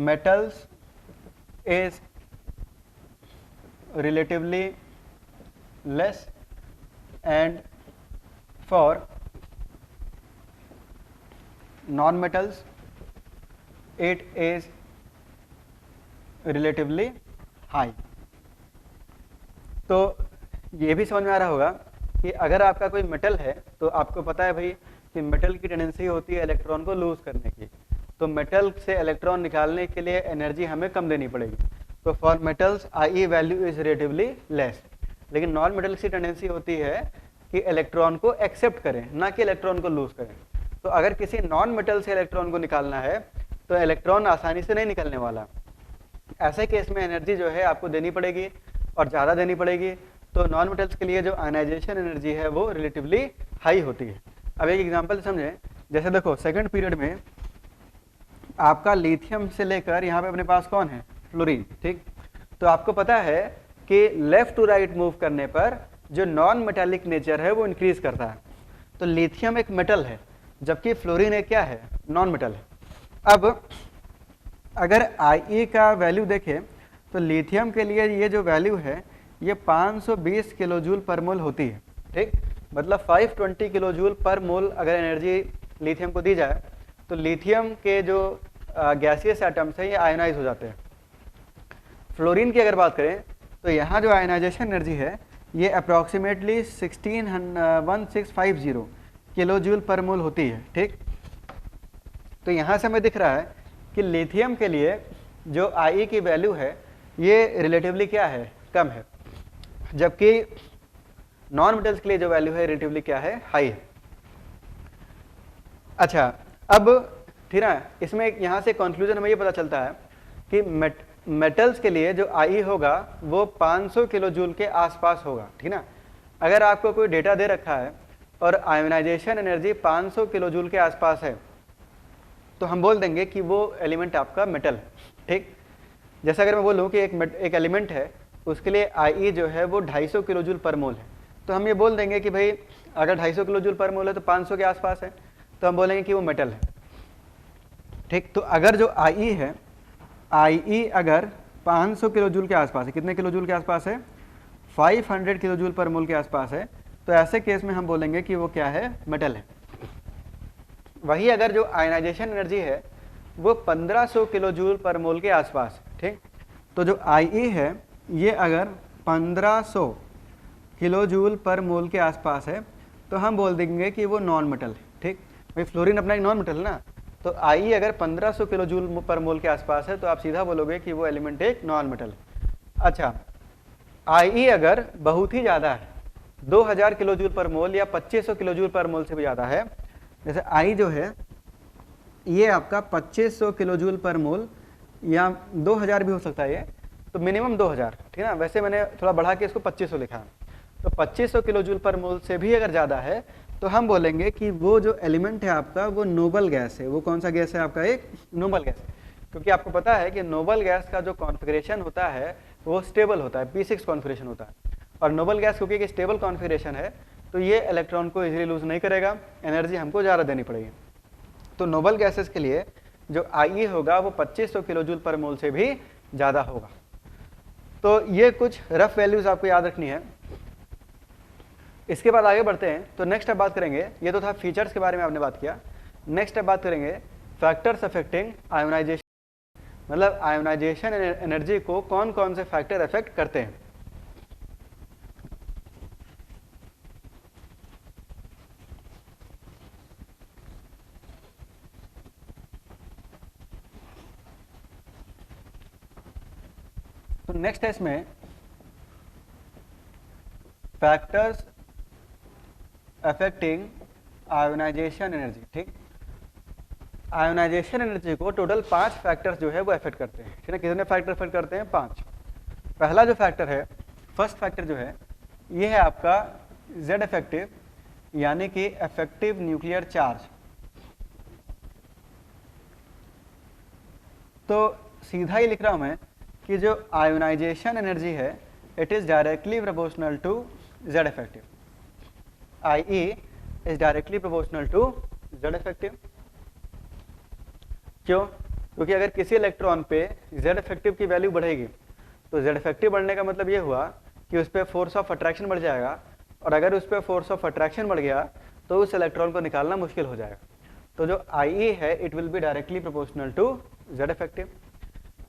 metals is relatively less and for non metals it is relatively high। तो ये भी समझ में आ रहा होगा कि अगर आपका कोई मेटल है तो आपको पता है भाई कि मेटल की टेंडेंसी होती है इलेक्ट्रॉन को लूज करने की। तो मेटल से इलेक्ट्रॉन निकालने के लिए एनर्जी हमें कम देनी पड़ेगी। तो for metals IE value is relatively less. लेकिन नॉन मेटल्स की टेंडेंसी होती है कि इलेक्ट्रॉन को एक्सेप्ट करें, ना कि इलेक्ट्रॉन को लूज करें। तो अगर किसी नॉन मेटल से इलेक्ट्रॉन को निकालना है तो इलेक्ट्रॉन आसानी से नहीं निकलने वाला। ऐसे केस में एनर्जी जो है आपको देनी पड़ेगी और ज़्यादा देनी पड़ेगी। तो नॉन मेटल्स के लिए जो आयनाइजेशन एनर्जी है वो रिलेटिवली हाई होती है। अब एक एग्जांपल समझें, जैसे देखो सेकंड पीरियड में आपका लिथियम से लेकर यहाँ पे अपने पास कौन है, फ्लोरीन, ठीक। तो आपको पता है कि लेफ्ट टू राइट मूव करने पर जो नॉन मेटालिक नेचर है वो इंक्रीज करता है। तो लिथियम एक मेटल है, जबकि फ्लोरीन एक क्या है, नॉन मेटल है। अब अगर IE का वैल्यू देखें तो लिथियम के लिए ये जो वैल्यू है ये 520 किलो जूल पर मोल होती है, ठीक। मतलब 520 किलो जूल पर मोल अगर एनर्जी लिथियम को दी जाए तो लिथियम के जो गैसियस एटम्स हैं ये आयनाइज हो जाते हैं। फ्लोरीन की अगर बात करें तो यहाँ जो आयनाइजेशन एनर्जी है ये अप्रॉक्सीमेटली 1650 किलो जूल पर मोल होती है, ठीक। तो यहाँ से हमें दिख रहा है कि लिथियम के लिए जो आई की वैल्यू है ये रिलेटिवली क्या है, कम है, जबकि नॉन मेटल्स के लिए जो वैल्यू है रिलेटिवली क्या है, हाई है। अच्छा, अब ठीक है, इसमें यहाँ से कंक्लूजन हमें ये पता चलता है कि मेटल्स के लिए जो आई होगा वो 500 किलो जूल के आसपास होगा, ठीक ना। अगर आपको कोई डेटा दे रखा है और आयोनाइजेशन एनर्जी 500 किलो जूल के आसपास है तो हम बोल देंगे कि वो एलिमेंट आपका मेटल है, ठीक। जैसे अगर मैं बोलूँ कि एक एलिमेंट है उसके लिए आई जो है वो 250 किलो जूल पर मोल है, तो हम ये बोल देंगे कि भाई अगर 250 किलो जूल पर मोल है तो 500 के आसपास है, तो हम बोलेंगे कि वो मेटल है, ठीक। तो अगर जो आई है, आई अगर 500 किलो जूल के आसपास है, कितने किलो जूल के आसपास है, 500 किलो जूल पर मोल के आसपास है, तो ऐसे केस में हम बोलेंगे कि वो क्या है, मेटल है। वही अगर जो आयनाइजेशन एनर्जी है वो 1500 किलो जूल पर मोल के आसपास, ठीक। तो जो आई है ये अगर 1500 किलो जूल पर मोल के आसपास है तो हम बोल देंगे कि वो नॉन मेटल है, ठीक। भाई फ्लोरीन अपना एक नॉन मेटल है ना, तो आई अगर 1500 किलो जूल पर मोल के आसपास है तो आप सीधा बोलोगे कि वो एलिमेंट एक नॉन मेटल है। अच्छा, आई अगर बहुत ही ज़्यादा है, 2000 किलो जूल पर मोल या 2500 किलो जूल पर मोल से भी ज़्यादा है, जैसे आई जो है ये आपका 2500 किलो जूल पर मोल या 2000 भी हो सकता है, ये तो मिनिमम 2000, ठीक है ना। वैसे मैंने थोड़ा बढ़ा के इसको 2500 लिखा है, तो 2500 किलो जूल पर मोल से भी अगर ज़्यादा है तो हम बोलेंगे कि वो जो एलिमेंट है आपका वो नोबल गैस है। वो कौन सा गैस है आपका, एक नोबल गैस है, क्योंकि आपको पता है कि नोबल गैस का जो कॉन्फ़िगरेशन होता है वो स्टेबल होता है, p6 कॉन्फ़िगरेशन होता है। और नोबल गैस क्योंकि एक स्टेबल कॉन्फ़िगरेशन है तो ये इलेक्ट्रॉन को इजीली लूज नहीं करेगा, एनर्जी हमको ज़्यादा देनी पड़ेगी। तो नोबल गैसेस के लिए जो आई होगा वो 2500 किलो जूल पर मोल से भी ज़्यादा होगा। तो ये कुछ रफ वैल्यूज़ आपको याद रखनी है। इसके बाद आगे बढ़ते हैं, तो नेक्स्ट अब बात करेंगे, ये तो था फीचर्स के बारे में आपने बात किया, नेक्स्ट अब बात करेंगे फैक्टर्स अफेक्टिंग आयोनाइजेशन, मतलब आयोनाइजेशन एनर्जी को कौन कौन से फैक्टर अफेक्ट करते हैं। तो नेक्स्ट है इसमें फैक्टर्स अफेक्टिंग आयोनाइजेशन एनर्जी, ठीक। आयोनाइजेशन एनर्जी को टोटल 5 फैक्टर्स जो है वो अफेक्ट करते हैं, ठीक है। कितने फैक्टर अफेक्ट करते हैं, 5। पहला जो फैक्टर है, फर्स्ट फैक्टर जो है ये है आपका जेड इफेक्टिव, यानी कि इफेक्टिव न्यूक्लियर चार्ज। तो सीधा ही लिख रहा हूं मैं कि जो आयोनाइजेशन एनर्जी है it is directly proportional to Z effective, I is directly proportional to Z effective. क्यों? क्योंकि अगर किसी इलेक्ट्रॉन पे जेड इफेक्टिव की वैल्यू बढ़ेगी तो जेड इफेक्टिव बढ़ने का मतलब ये हुआ कि उस पर फोर्स ऑफ अट्रैक्शन बढ़ जाएगा, और अगर उस पर फोर्स ऑफ अट्रैक्शन बढ़ गया तो उस इलेक्ट्रॉन को निकालना मुश्किल हो जाएगा। तो जो आई है it will be directly proportional to Z effective.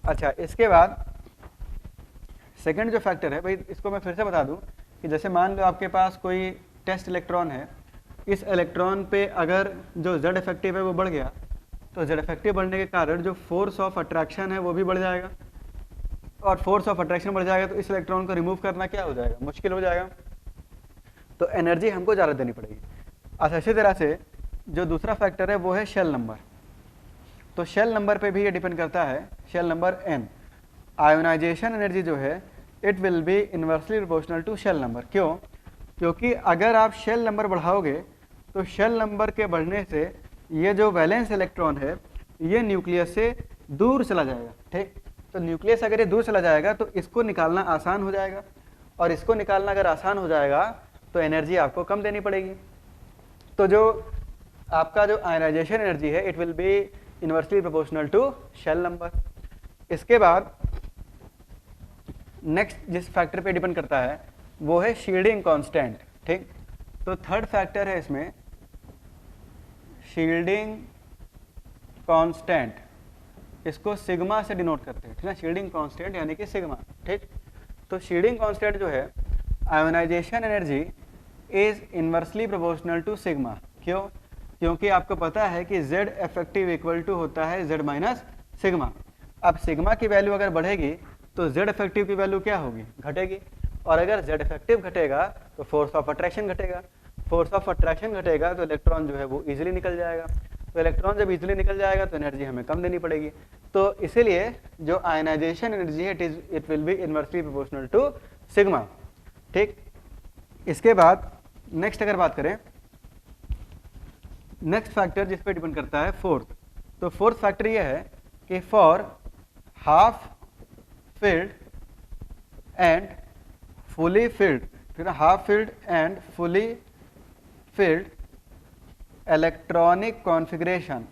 अच्छा, इसके बाद सेकंड जो फैक्टर है, भाई इसको मैं फिर से बता दूं कि जैसे मान लो आपके पास कोई टेस्ट इलेक्ट्रॉन है, इस इलेक्ट्रॉन पे अगर जो जेड इफेक्टिव है वो बढ़ गया तो जेड इफेक्टिव बढ़ने के कारण जो फोर्स ऑफ अट्रैक्शन है वो भी बढ़ जाएगा, और फोर्स ऑफ अट्रैक्शन बढ़ जाएगा तो इस इलेक्ट्रॉन को रिमूव करना क्या हो जाएगा, मुश्किल हो जाएगा, तो एनर्जी हमको ज़्यादा देनी पड़ेगी। अच्छा, इसी तरह से जो दूसरा फैक्टर है वो है शेल नंबर। तो शेल नंबर पे भी ये डिपेंड करता है, shell number n। Ionization energy जो है it will be inversely proportional to shell number. क्यों? क्योंकि अगर आप शेल नंबर बढ़ाओगे तो शेल नंबर के बढ़ने से ये जो वैलेंस इलेक्ट्रॉन है ये न्यूक्लियस से दूर चला जाएगा, ठीक। तो न्यूक्लियस अगर ये दूर चला जाएगा तो इसको निकालना आसान हो जाएगा, और इसको निकालना अगर आसान हो जाएगा तो एनर्जी आपको कम देनी पड़ेगी। तो जो आपका जो आयनाइजेशन एनर्जी है it will be inversely proportional to shell number. इसके बाद नेक्स्ट जिस फैक्टर पे डिपेंड करता है वो है शील्डिंग कांस्टेंट, ठीक। तो थर्ड फैक्टर है इसमें शील्डिंग कांस्टेंट, इसको सिग्मा से डिनोट करते हैं, ठीक है, शील्डिंग कांस्टेंट यानी कि सिग्मा, ठीक। तो शील्डिंग कांस्टेंट जो है ionization energy is inversely proportional to sigma. क्यों? क्योंकि आपको पता है कि Z इफेक्टिव इक्वल टू होता है Z माइनस सिग्मा। अब सिग्मा की वैल्यू अगर बढ़ेगी तो Z इफेक्टिव की वैल्यू क्या होगी? घटेगी। और अगर Z इफेक्टिव घटेगा तो फोर्स ऑफ अट्रैक्शन घटेगा, फोर्स ऑफ अट्रैक्शन घटेगा तो इलेक्ट्रॉन जो है वो इजीली निकल जाएगा। तो इलेक्ट्रॉन जब इजीली निकल जाएगा तो एनर्जी हमें कम देनी पड़ेगी। तो इसीलिए जो आयनाइजेशन एनर्जी है it will be inversely proportional to sigma, ठीक। इसके बाद नेक्स्ट अगर बात करें, नेक्स्ट फैक्टर जिस पे डिपेंड करता है फोर्थ, तो फोर्थ फैक्टर ये है कि for half filled and fully filled, ठीक है, half filled and fully filled electronic configuration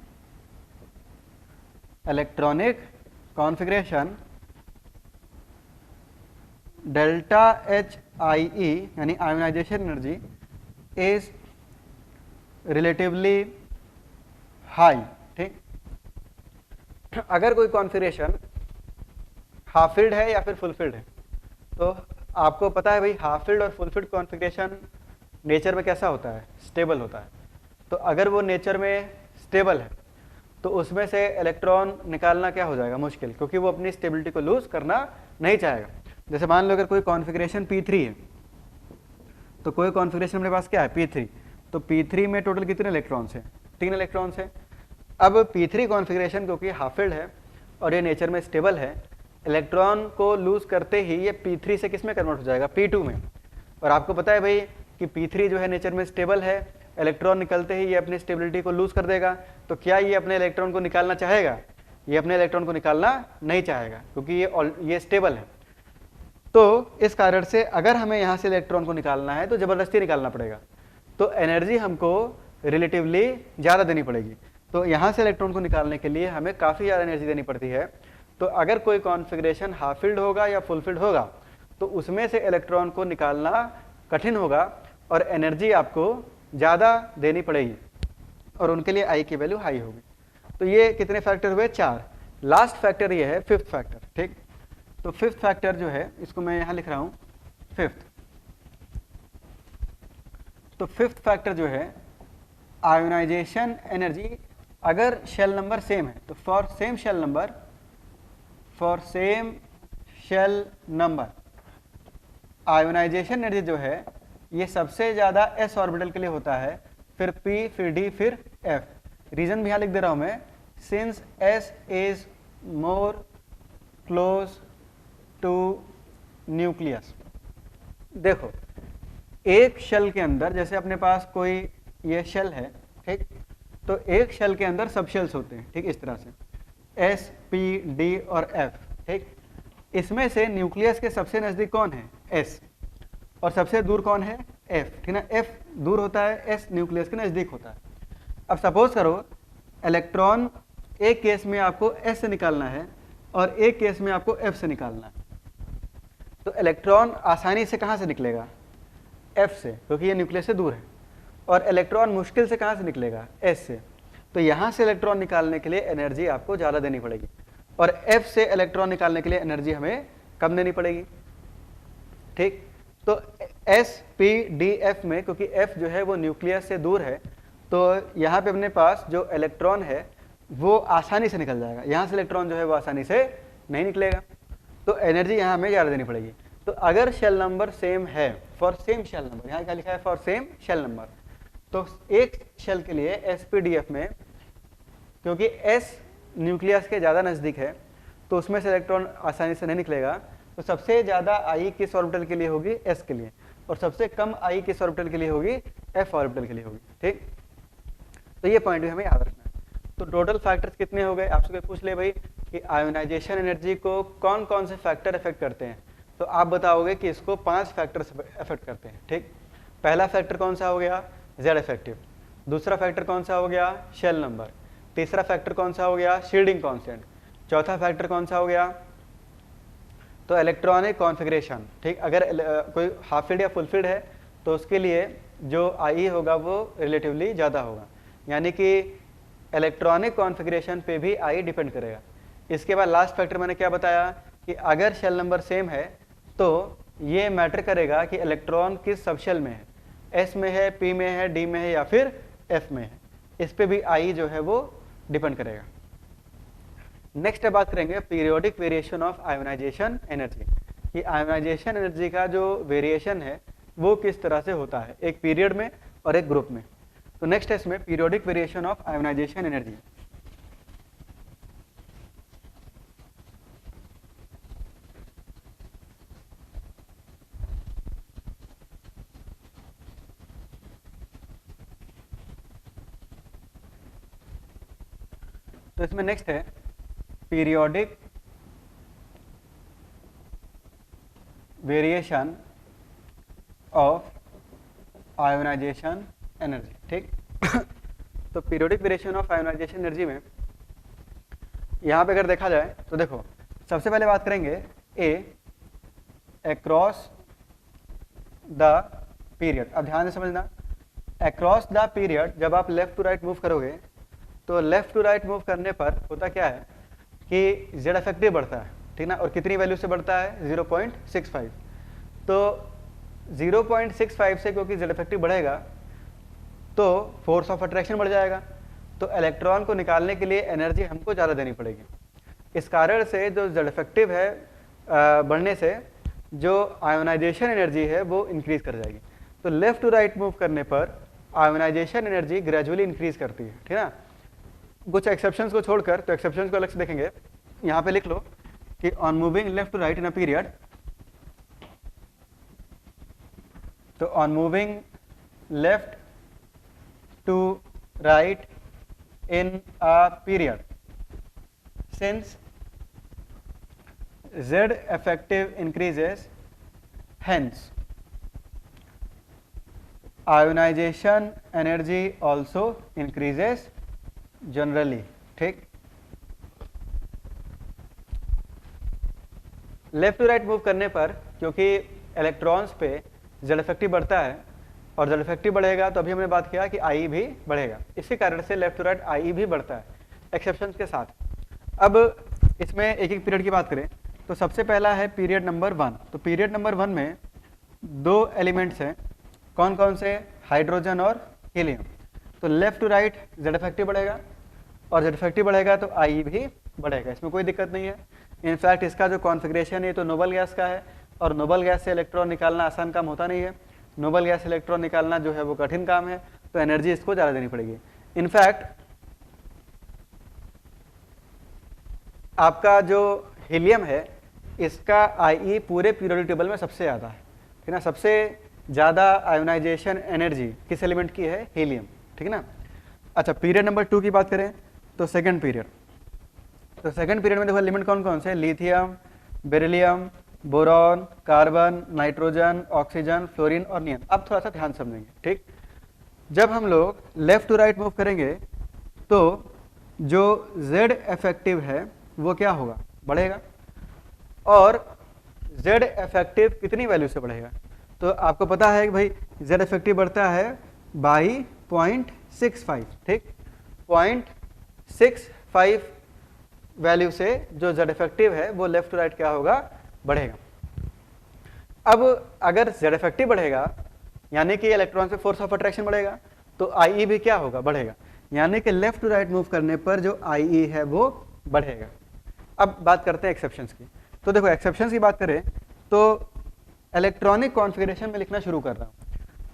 delta H I E यानी ionization energy is relatively high, ठीक। अगर कोई कॉन्फ़िगरेशन हाफ फील्ड है या फिर फुल फील्ड है, तो आपको पता है भाई हाफ फील्ड और फुल फील्ड कॉन्फ़िगरेशन नेचर में कैसा होता है? स्टेबल होता है। तो अगर वो नेचर में स्टेबल है तो उसमें से इलेक्ट्रॉन निकालना क्या हो जाएगा? मुश्किल, क्योंकि वो अपनी स्टेबिलिटी को लूज करना नहीं चाहेगा। जैसे मान लो अगर कोई कॉन्फ़िगरेशन P3 है, तो कोई कॉन्फ़िगरेशन मेरे पास क्या है? P3। तो P3 में टोटल कितने इलेक्ट्रॉन्स हैं? 3 इलेक्ट्रॉन्स हैं। अब P3 कॉन्फ़िगरेशन क्योंकि हाफ फील्ड है और ये नेचर में स्टेबल है, इलेक्ट्रॉन को लूज करते ही ये P3 से किस में कन्वर्ट हो जाएगा? P2 में। और आपको पता है भाई कि P3 जो है नेचर में स्टेबल है, इलेक्ट्रॉन निकलते ही ये अपनी स्टेबिलिटी को लूज कर देगा। तो क्या ये अपने इलेक्ट्रॉन को निकालना चाहेगा? ये अपने इलेक्ट्रॉन को निकालना नहीं चाहेगा, क्योंकि ये स्टेबल है। तो इस कारण से अगर हमें यहाँ से इलेक्ट्रॉन को निकालना है तो ज़बरदस्ती निकालना पड़ेगा, तो एनर्जी हमको रिलेटिवली ज़्यादा देनी पड़ेगी। तो यहाँ से इलेक्ट्रॉन को निकालने के लिए हमें काफ़ी ज़्यादा एनर्जी देनी पड़ती है। तो अगर कोई कॉन्फ़िगरेशन हाफ फील्ड होगा या फुल फील्ड होगा तो उसमें से इलेक्ट्रॉन को निकालना कठिन होगा और एनर्जी आपको ज़्यादा देनी पड़ेगी और उनके लिए आई की वैल्यू हाई होगी। तो ये कितने फैक्टर हुए? 4। लास्ट फैक्टर ये है फिफ्थ फैक्टर, ठीक। तो फिफ्थ फैक्टर जो है इसको मैं यहाँ लिख रहा हूँ फिफ्थ। तो फिफ्थ फैक्टर जो है आयोनाइजेशन एनर्जी, अगर शेल नंबर सेम है तो for same shell number ionization energy जो है ये सबसे ज़्यादा s ऑर्बिटल के लिए होता है, फिर p, फिर d, फिर f। रीजन भी यहाँ लिख दे रहा हूँ मैं, since s is more close to nucleus. देखो एक शेल के अंदर, जैसे अपने पास कोई ये शेल है, ठीक, तो एक शेल के अंदर सब शेल्स होते हैं, ठीक, इस तरह से s, p, d और f, ठीक। इसमें से न्यूक्लियस के सबसे नज़दीक कौन है? s। और सबसे दूर कौन है? F, ठीक ना। F दूर होता है, S न्यूक्लियस के नज़दीक होता है। अब सपोज करो इलेक्ट्रॉन एक केस में आपको S से निकालना है और एक केस में आपको F से निकालना है, तो इलेक्ट्रॉन आसानी से कहाँ से निकलेगा? F से, क्योंकि ये न्यूक्लियस से दूर है। और इलेक्ट्रॉन मुश्किल से कहाँ से निकलेगा? S से। तो यहाँ से इलेक्ट्रॉन निकालने के लिए एनर्जी आपको ज़्यादा देनी पड़ेगी और F से इलेक्ट्रॉन निकालने के लिए एनर्जी हमें कम देनी पड़ेगी, ठीक। तो S, P, D, F में, क्योंकि F जो है वो न्यूक्लियस से दूर है, तो यहाँ पे अपने पास जो इलेक्ट्रॉन है वो आसानी से निकल जाएगा, यहाँ से इलेक्ट्रॉन जो है वो आसानी से नहीं निकलेगा। तो एनर्जी यहाँ हमें ज़्यादा देनी पड़ेगी। तो अगर शेल नंबर सेम है, फॉर सेम शेल नंबर, यहाँ क्या लिखा है? For same shell number. तो एक शेल के लिए SPDF में, क्योंकि S न्यूक्लियस के ज़्यादा नज़दीक है तो उसमें से इलेक्ट्रॉन आसानी से नहीं निकलेगा, तो सबसे ज़्यादा आई किस ऑर्बिटल के लिए होगी? S के लिए, और सबसे कम आई किस ऑर्बिटल के लिए होगी? F ऑर्बिटल के लिए होगी, ठीक। तो ये पॉइंट भी हमें याद रखना है। तो टोटल फैक्टर्स कितने हो गए? आपसे पूछ ले भाई कि आयोनाइजेशन एनर्जी को कौन कौन से फैक्टर इफेक्ट करते हैं, तो आप बताओगे कि इसको 5 फैक्टर्स इफेक्ट करते हैं, ठीक। पहला फैक्टर कौन सा हो गया? Z effective. दूसरा फैक्टर कौन सा हो गया? Shell number. तीसरा फैक्टर कौन सा हो गया? Shielding constant. चौथा फैक्टर कौन सा हो गया? तो इलेक्ट्रॉनिक कॉन्फ़िगरेशन, ठीक, अगर कोई हाफ फील्ड या फुल फील्ड है तो उसके लिए जो आई होगा वो रिलेटिवली ज़्यादा होगा, यानी कि इलेक्ट्रॉनिक कॉन्फ़िगरेशन पे भी आई डिपेंड करेगा। इसके बाद लास्ट फैक्टर मैंने क्या बताया कि अगर शेल नंबर सेम है तो ये मैटर करेगा कि इलेक्ट्रॉन किस सब शेल में है, एस में है, पी में है, डी में है या फिर एफ में है, इस पे भी आई जो है वो डिपेंड करेगा। नेक्स्ट बात करेंगे periodic variation of ionisation energy, कि आयोनाइजेशन एनर्जी का जो वेरिएशन है वो किस तरह से होता है एक पीरियड में और एक ग्रुप में। तो नेक्स्ट है इसमें periodic variation of ionisation energy. तो इसमें नेक्स्ट है periodic variation of ionisation energy, ठीक। तो periodic variation of ionisation energy में यहाँ पे अगर देखा जाए तो देखो सबसे पहले बात करेंगे ए अक्रॉस द पीरियड। अब ध्यान से समझना, अक्रॉस द पीरियड जब आप लेफ्ट टू राइट मूव करोगे तो लेफ्ट टू राइट मूव करने पर होता क्या है कि जेड इफेक्टिव बढ़ता है, ठीक ना, और कितनी वैल्यू से बढ़ता है 0.65। तो 0.65 से क्योंकि जेड इफेक्टिव बढ़ेगा तो फोर्स ऑफ अट्रैक्शन बढ़ जाएगा, तो इलेक्ट्रॉन को निकालने के लिए एनर्जी हमको ज़्यादा देनी पड़ेगी। इस कारण से जो जेड इफेक्टिव है बढ़ने से जो आयोनाइजेशन एनर्जी है वो इंक्रीज कर जाएगी। तो लेफ्ट टू राइट मूव करने पर आयोनाइजेशन एनर्जी ग्रेजुअली इंक्रीज करती है, ठीक ना। कुछ एक्सेप्शंस को छोड़कर, तो एक्सेप्शंस को अलग से देखेंगे। यहाँ पे लिख लो कि on moving left to right in a period, तो on moving left to right in a period since Z effective increases, hence ionization energy also increases generally, ठीक। लेफ्ट टू राइट मूव करने पर क्योंकि इलेक्ट्रॉन्स पे Z effective बढ़ता है और Z effective बढ़ेगा तो अभी हमने बात किया कि आई भी बढ़ेगा, इसी कारण से लेफ्ट टू राइट आई भी बढ़ता है एक्सेप्शंस के साथ। अब इसमें एक एक पीरियड की बात करें तो सबसे पहला है पीरियड नंबर 1। तो पीरियड नंबर 1 में दो एलिमेंट्स हैं, कौन कौन से, हाइड्रोजन और हीलियम। तो left to right Z effective बढ़ेगा और जेड इफेक्टिव बढ़ेगा तो आई भी बढ़ेगा, इसमें कोई दिक्कत नहीं है। इनफैक्ट इसका जो कॉन्फ़िगरेशन है तो नोबल गैस का है और नोबल गैस से इलेक्ट्रॉन निकालना आसान काम होता नहीं है, नोबल गैस से इलेक्ट्रॉन निकालना जो है वो कठिन काम है, तो एनर्जी इसको ज़्यादा देनी पड़ेगी। इनफैक्ट आपका जो हीलियम है इसका आई पूरे पीरियोडिक टेबल में सबसे ज़्यादा है, ठीक ना। सबसे ज़्यादा आयोनाइजेशन एनर्जी किस एलिमेंट की है, हीलियम, ठीक ना। अच्छा, पीरियड नंबर 2 की बात करें तो सेकंड पीरियड। तो सेकंड पीरियड में देखो एलिमेंट कौन कौन से, lithium, beryllium, boron, carbon, nitrogen, oxygen, fluorine और नियन। अब थोड़ा सा ध्यान समझेंगे, ठीक। जब हम लोग लेफ्ट टू राइट मूव करेंगे तो जो जेड इफेक्टिव है वो क्या होगा, बढ़ेगा, और Z इफेक्टिव कितनी वैल्यू से बढ़ेगा। तो आपको पता है कि भाई Z इफेक्टिव बढ़ता है बाई 0.65, ठीक। 0.65 वैल्यू से जो Z इफेक्टिव है वो लेफ्ट टू राइट क्या होगा, बढ़ेगा। अब अगर Z इफेक्टिव बढ़ेगा यानी कि इलेक्ट्रॉन से फोर्स ऑफ अट्रैक्शन बढ़ेगा तो IE भी क्या होगा, बढ़ेगा, यानी कि लेफ्ट टू राइट मूव करने पर जो IE है वो बढ़ेगा। अब बात करते हैं एक्सेप्शंस की। तो देखो एक्सेप्शंस की बात करें तो इलेक्ट्रॉनिक कॉन्फ़िगरेशन में लिखना शुरू कर रहा हूँ।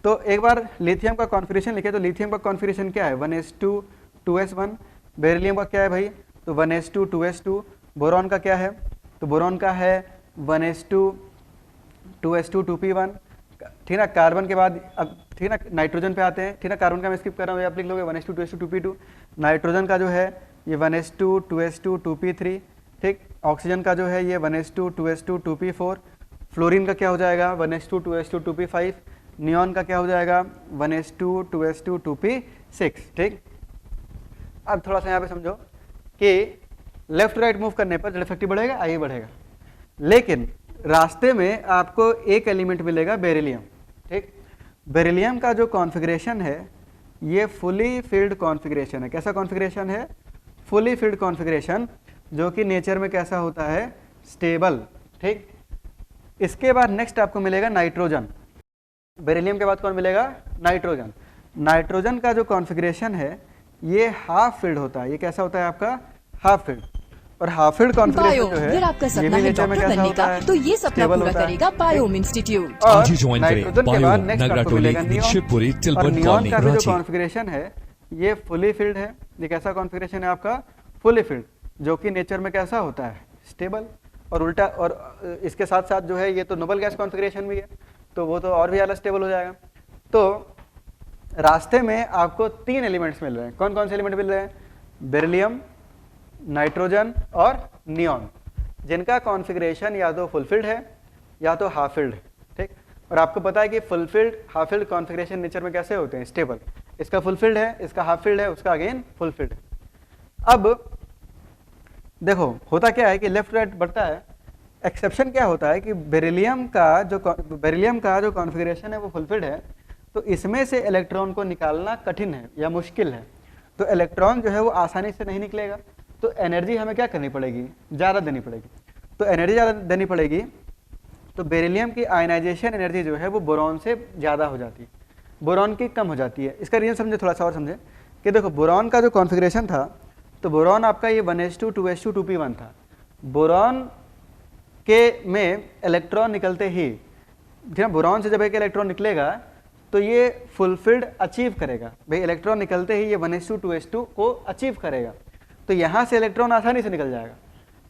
तो एक बार लिथियम का कॉन्फ़िगरेशन लिखे तो लिथियम का कॉन्फ़िगरेशन क्या है, 1s2 2s1। बेरिलियम का क्या है भाई, तो 1s2 2s2। बोरॉन का क्या है, तो बोरॉन का है 1s2 2s2 2p1, ठीक ना। कार्बन के बाद अब ठीक ना नाइट्रोजन पे आते हैं, ठीक ना। कार्बन का मैं स्किप कर रहा हूँ, आप लिख लोगे 1s2 2s2 2p2। नाइट्रोजन का जो है ये 1s2 2s2 2p3, ठीक। ऑक्सीजन का जो है ये 1s2 2s2 2p4। फ्लोरीन का क्या हो जाएगा 1s2 2s2 2p5। नियॉन का क्या हो जाएगा 1s2 2s2 2p6, ठीक। अब थोड़ा सा यहाँ पे समझो कि लेफ्ट राइट मूव करने पर जेड इफेक्टिव बढ़ेगा, आई बढ़ेगा, लेकिन रास्ते में आपको एक एलिमेंट मिलेगा बेरिलियम, ठीक। बेरिलियम का जो कॉन्फ़िगरेशन है ये फुली फिल्ड कॉन्फ़िगरेशन है। कैसा कॉन्फ़िगरेशन है? फुली फिल्ड कॉन्फ़िगरेशन, जो कि नेचर में कैसा होता है? स्टेबल, ठीक। इसके बाद नेक्स्ट आपको मिलेगा नाइट्रोजन। बेरिलियम के बाद कौन मिलेगा? नाइट्रोजन। नाइट्रोजन का जो कॉन्फ़िगरेशन है ये हाफ फिल्ड होता है। ये कैसा होता है आपका? Half filled. और हाफ फिल्ड कॉन्फ़िगरेशन जो है अगर आपका सपना है डॉक्टर बनने का, तो ये सपना पूरा करेगा बायोम इंस्टीट्यूट। और नाइट्रोजन के बाद नेक्स्ट आपको मिलेगा नियॉन। और नियॉन का भी जो कॉन्फ़िगरेशन है ये फुली फिल्ड है। ये कैसा कॉन्फ़िगरेशन है आपका? फुली फिल्ड, जो कि नेचर में कैसा होता है? स्टेबल। और उल्टा, और इसके साथ साथ जो है ये तो नोबल गैस कॉन्फ़िगरेशन भी है, तो वो तो और भी ज़्यादा स्टेबल हो जाएगा। तो रास्ते में आपको 3 एलिमेंट्स मिल रहे हैं। कौन कौन से एलिमेंट मिल रहे हैं? बेरिलियम, नाइट्रोजन और नियॉन, जिनका कॉन्फ़िगरेशन या तो फुलफिल्ड है या तो हाफ फिल्ड है, ठीक। और आपको पता है कि fulfilled half filled configuration nature में कैसे होते हैं? स्टेबल। इसका फुलफिल्ड है, इसका हाफ फिल्ड है, उसका अगेन फुलफिल्ड है। अब देखो होता क्या है कि लेफ्ट राइट बढ़ता है। एक्सेप्शन क्या होता है कि बेरिलियम का जो कॉन्फ़िगरेशन है वो फुलफिल्ड है, तो इसमें से इलेक्ट्रॉन को निकालना कठिन है या मुश्किल है। तो इलेक्ट्रॉन जो है वो आसानी से नहीं निकलेगा, तो एनर्जी हमें क्या करनी पड़ेगी? ज़्यादा देनी पड़ेगी। तो एनर्जी ज़्यादा देनी पड़ेगी, तो बेरिलियम की आयनाइजेशन एनर्जी जो है वो बोरॉन से ज़्यादा हो जाती है, बोरॉन की कम हो जाती है। इसका रीज़न समझे, थोड़ा सा और समझे कि देखो बोरॉन का जो कॉन्फ़िगरेशन था, तो बोरॉन आपका ये 1s2 2s2 2p1 था। बोरॉन के में इलेक्ट्रॉन निकलते ही, बोरॉन से जब एक इलेक्ट्रॉन निकलेगा तो ये फुलफिल्ड अचीव करेगा। भाई इलेक्ट्रॉन निकलते ही ये 1s2 2s2 को अचीव करेगा, तो यहाँ से इलेक्ट्रॉन आसानी से निकल जाएगा।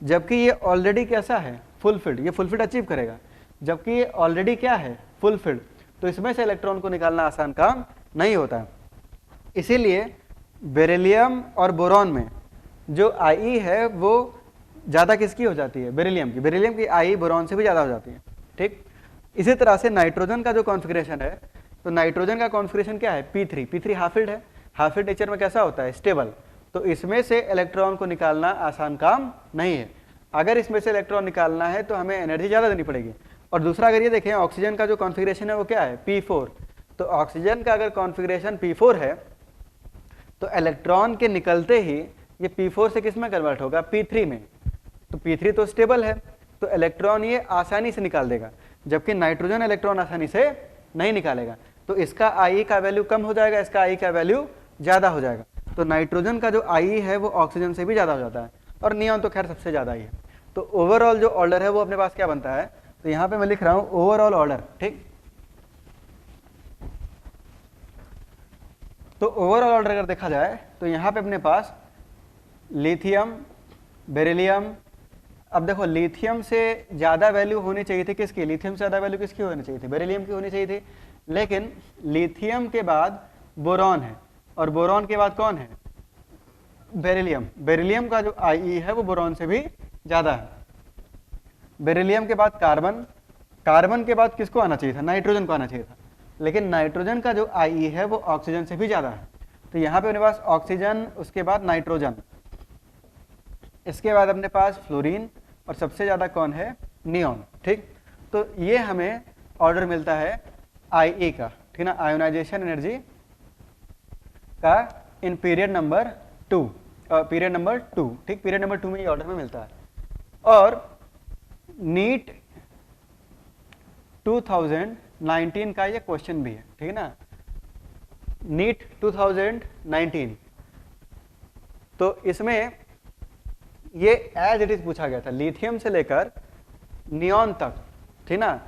जबकि ये ऑलरेडी कैसा है? फुलफिल्ड। ये फुलफिल्ड अचीव करेगा, जबकि ये ऑलरेडी क्या है? फुलफिल्ड। तो इसमें से इलेक्ट्रॉन को निकालना आसान काम नहीं होता। इसीलिए बेरिलियम और बोरॉन में जो आई है वो ज़्यादा किसकी हो जाती है? बेरिलियम की। बेरिलियम की आई बोरॉन से भी ज़्यादा हो जाती है, ठीक। इसी तरह से नाइट्रोजन का जो कॉन्फ़िगरेशन है, तो नाइट्रोजन का कॉन्फ़िगरेशन क्या है? P3। P3 हाफ फिल्ड है। हाफ फिल्ड नेचर में कैसा होता है? स्टेबल। तो इसमें से इलेक्ट्रॉन को निकालना आसान काम नहीं है। अगर इसमें से इलेक्ट्रॉन निकालना है तो हमें एनर्जी ज़्यादा देनी पड़ेगी। और दूसरा अगर ये देखें, ऑक्सीजन का जो कॉन्फ़िगरेशन है वो क्या है? P4। तो ऑक्सीजन का अगर कॉन्फ़िगरेशन P4 है, तो इलेक्ट्रॉन के निकलते ही ये P4 से किस में कन्वर्ट होगा? P3 में। तो P3 तो स्टेबल है, तो इलेक्ट्रॉन ये आसानी से निकाल देगा, जबकि नाइट्रोजन इलेक्ट्रॉन आसानी से नहीं निकालेगा। तो इसका आई का वैल्यू कम हो जाएगा, इसका आई का वैल्यू ज़्यादा हो जाएगा। तो नाइट्रोजन का जो आई है वो ऑक्सीजन से भी ज़्यादा हो जाता है, और नियॉन तो खैर सबसे ज़्यादा ही है। तो ओवरऑल जो ऑर्डर है वो अपने पास क्या बनता है? तो यहाँ पे मैं लिख रहा हूँ ओवरऑल ऑर्डर, ठीक। तो ओवरऑल ऑर्डर अगर देखा जाए तो यहाँ पे अपने पास लिथियम, बेरिलियम। अब देखो लिथियम से ज़्यादा वैल्यू होनी चाहिए थी किसकी? लिथियम से ज़्यादा वैल्यू किसकी होनी चाहिए थी? बेरिलियम की होनी चाहिए थी। लेकिन लिथियम के बाद बोरॉन है, और बोरॉन के बाद कौन है? बेरिलियम। बेरिलियम का जो आई है वो बोरॉन से भी ज़्यादा है। बेरिलियम के बाद कार्बन, कार्बन के बाद किसको आना चाहिए था? नाइट्रोजन को आना चाहिए था। लेकिन नाइट्रोजन का जो आई है वो ऑक्सीजन से भी ज़्यादा है। तो यहाँ पे अपने पास ऑक्सीजन, उसके बाद नाइट्रोजन, इसके बाद अपने पास फ्लोरीन, और सबसे ज़्यादा कौन है? नियॉन, ठीक। तो ये हमें ऑर्डर मिलता है आई का, ठीक ना, आयोनाइजेशन एनर्जी का in period number 2, period number 2, ठीक। पीरियड नंबर 2 में ये ऑर्डर में मिलता है। और नीट 2019 का ये क्वेश्चन भी है, ठीक है ना, नीट 2019। तो इसमें ये एज इट इज पूछा गया था, लिथियम से लेकर नियॉन तक, ठीक ना।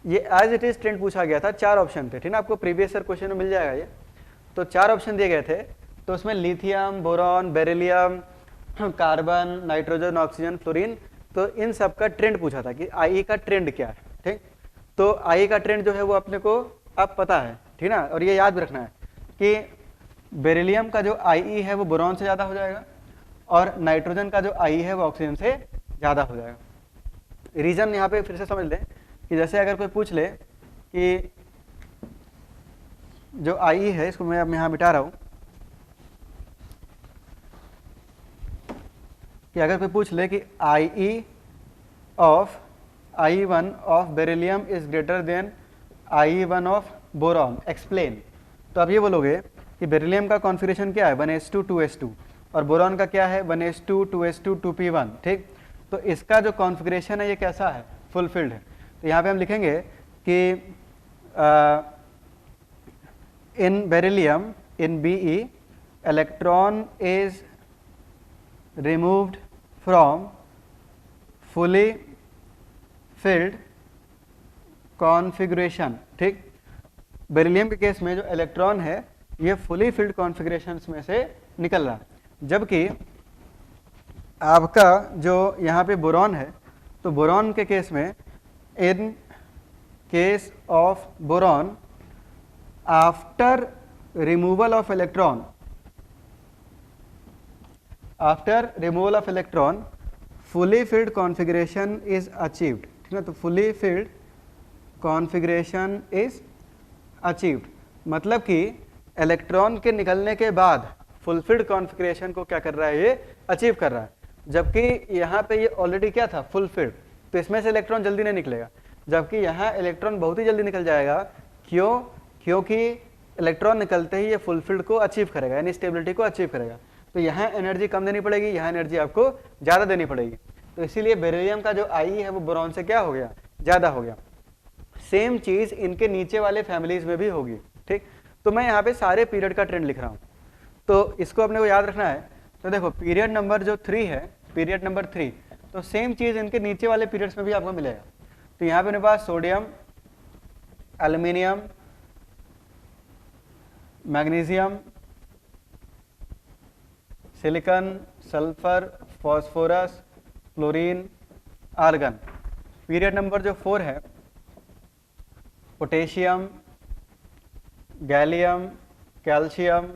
ये एज इट इज ट्रेंड पूछा गया था। 4 ऑप्शन थे, ठीक ना, आपको प्रीवियस ईयर क्वेश्चन में मिल जाएगा ये। तो 4 ऑप्शन दिए गए थे, तो उसमें lithium, boron, beryllium, carbon, nitrogen, oxygen, fluorine, तो इन सब का ट्रेंड पूछा था कि आई का ट्रेंड क्या है, ठीक। तो आई का ट्रेंड जो है वो अपने को अब पता है, ठीक ना। और ये याद भी रखना है कि बेरिलियम का जो आई है वो बोरॉन से ज़्यादा हो जाएगा, और नाइट्रोजन का जो आई है वो ऑक्सीजन से ज़्यादा हो जाएगा। रीज़न यहाँ पे फिर से समझ लें कि जैसे अगर कोई पूछ ले कि जो आई है, इसको मैं अब यहाँ मिटा रहा हूँ, कि अगर कोई पूछ ले कि I of I1 of beryllium is greater than I1 of boron, explain. तो आप ये बोलोगे कि बेरिलियम का कॉन्फ़िगरेशन क्या है 1s2 2s2 और बोरॉन का क्या है 1s2 2s2 2p1, ठीक। तो इसका जो कॉन्फ़िगरेशन है ये कैसा है, फुलफिल्ड है। तो यहाँ पे हम लिखेंगे कि in beryllium in Be electron is removed from fully filled configuration, ठीक। बेरिलियम के केस में जो इलेक्ट्रॉन है ये फुली फिल्ड कॉन्फ़िगरेशंस में से निकल रहा है, जबकि आपका जो यहाँ पे बोरॉन है, तो बोरॉन के केस में in case of boron after removal of electron, after removal of electron fully filled configuration is achieved, ठीक है। तो fully filled configuration is achieved मतलब कि इलेक्ट्रॉन के निकलने के बाद फुलफिल्ड कॉन्फ़िगरेशन को क्या कर रहा है, ये अचीव कर रहा है, जबकि यहाँ पे ये ऑलरेडी क्या था, फुलफिल्ड। तो इसमें से इलेक्ट्रॉन जल्दी नहीं निकलेगा, जबकि यहाँ इलेक्ट्रॉन बहुत ही जल्दी निकल जाएगा। क्यों? क्योंकि इलेक्ट्रॉन निकलते ही ये फुलफिल्ड को अचीव करेगा, यानी स्टेबिलिटी को अचीव करेगा। तो यहाँ एनर्जी कम देनी पड़ेगी, यहाँ एनर्जी आपको ज़्यादा देनी पड़ेगी। तो इसीलिए बेरिलियम का जो आई है वो बोरॉन से क्या हो गया, ज़्यादा हो गया। सेम चीज़ इनके नीचे वाले फैमिलीज में भी होगी, ठीक। तो मैं यहाँ पे सारे पीरियड का ट्रेंड लिख रहा हूँ, तो इसको अपने को याद रखना है। तो देखो पीरियड नंबर जो 3 है, पीरियड नंबर 3, तो सेम चीज़ इनके नीचे वाले पीरियड्स में भी आपको मिलेगा। तो यहाँ पे मेरे पास sodium, aluminium, magnesium, silicon, sulphur, phosphorus, chlorine, argon. Period number जो 4 है, potassium, gallium, calcium,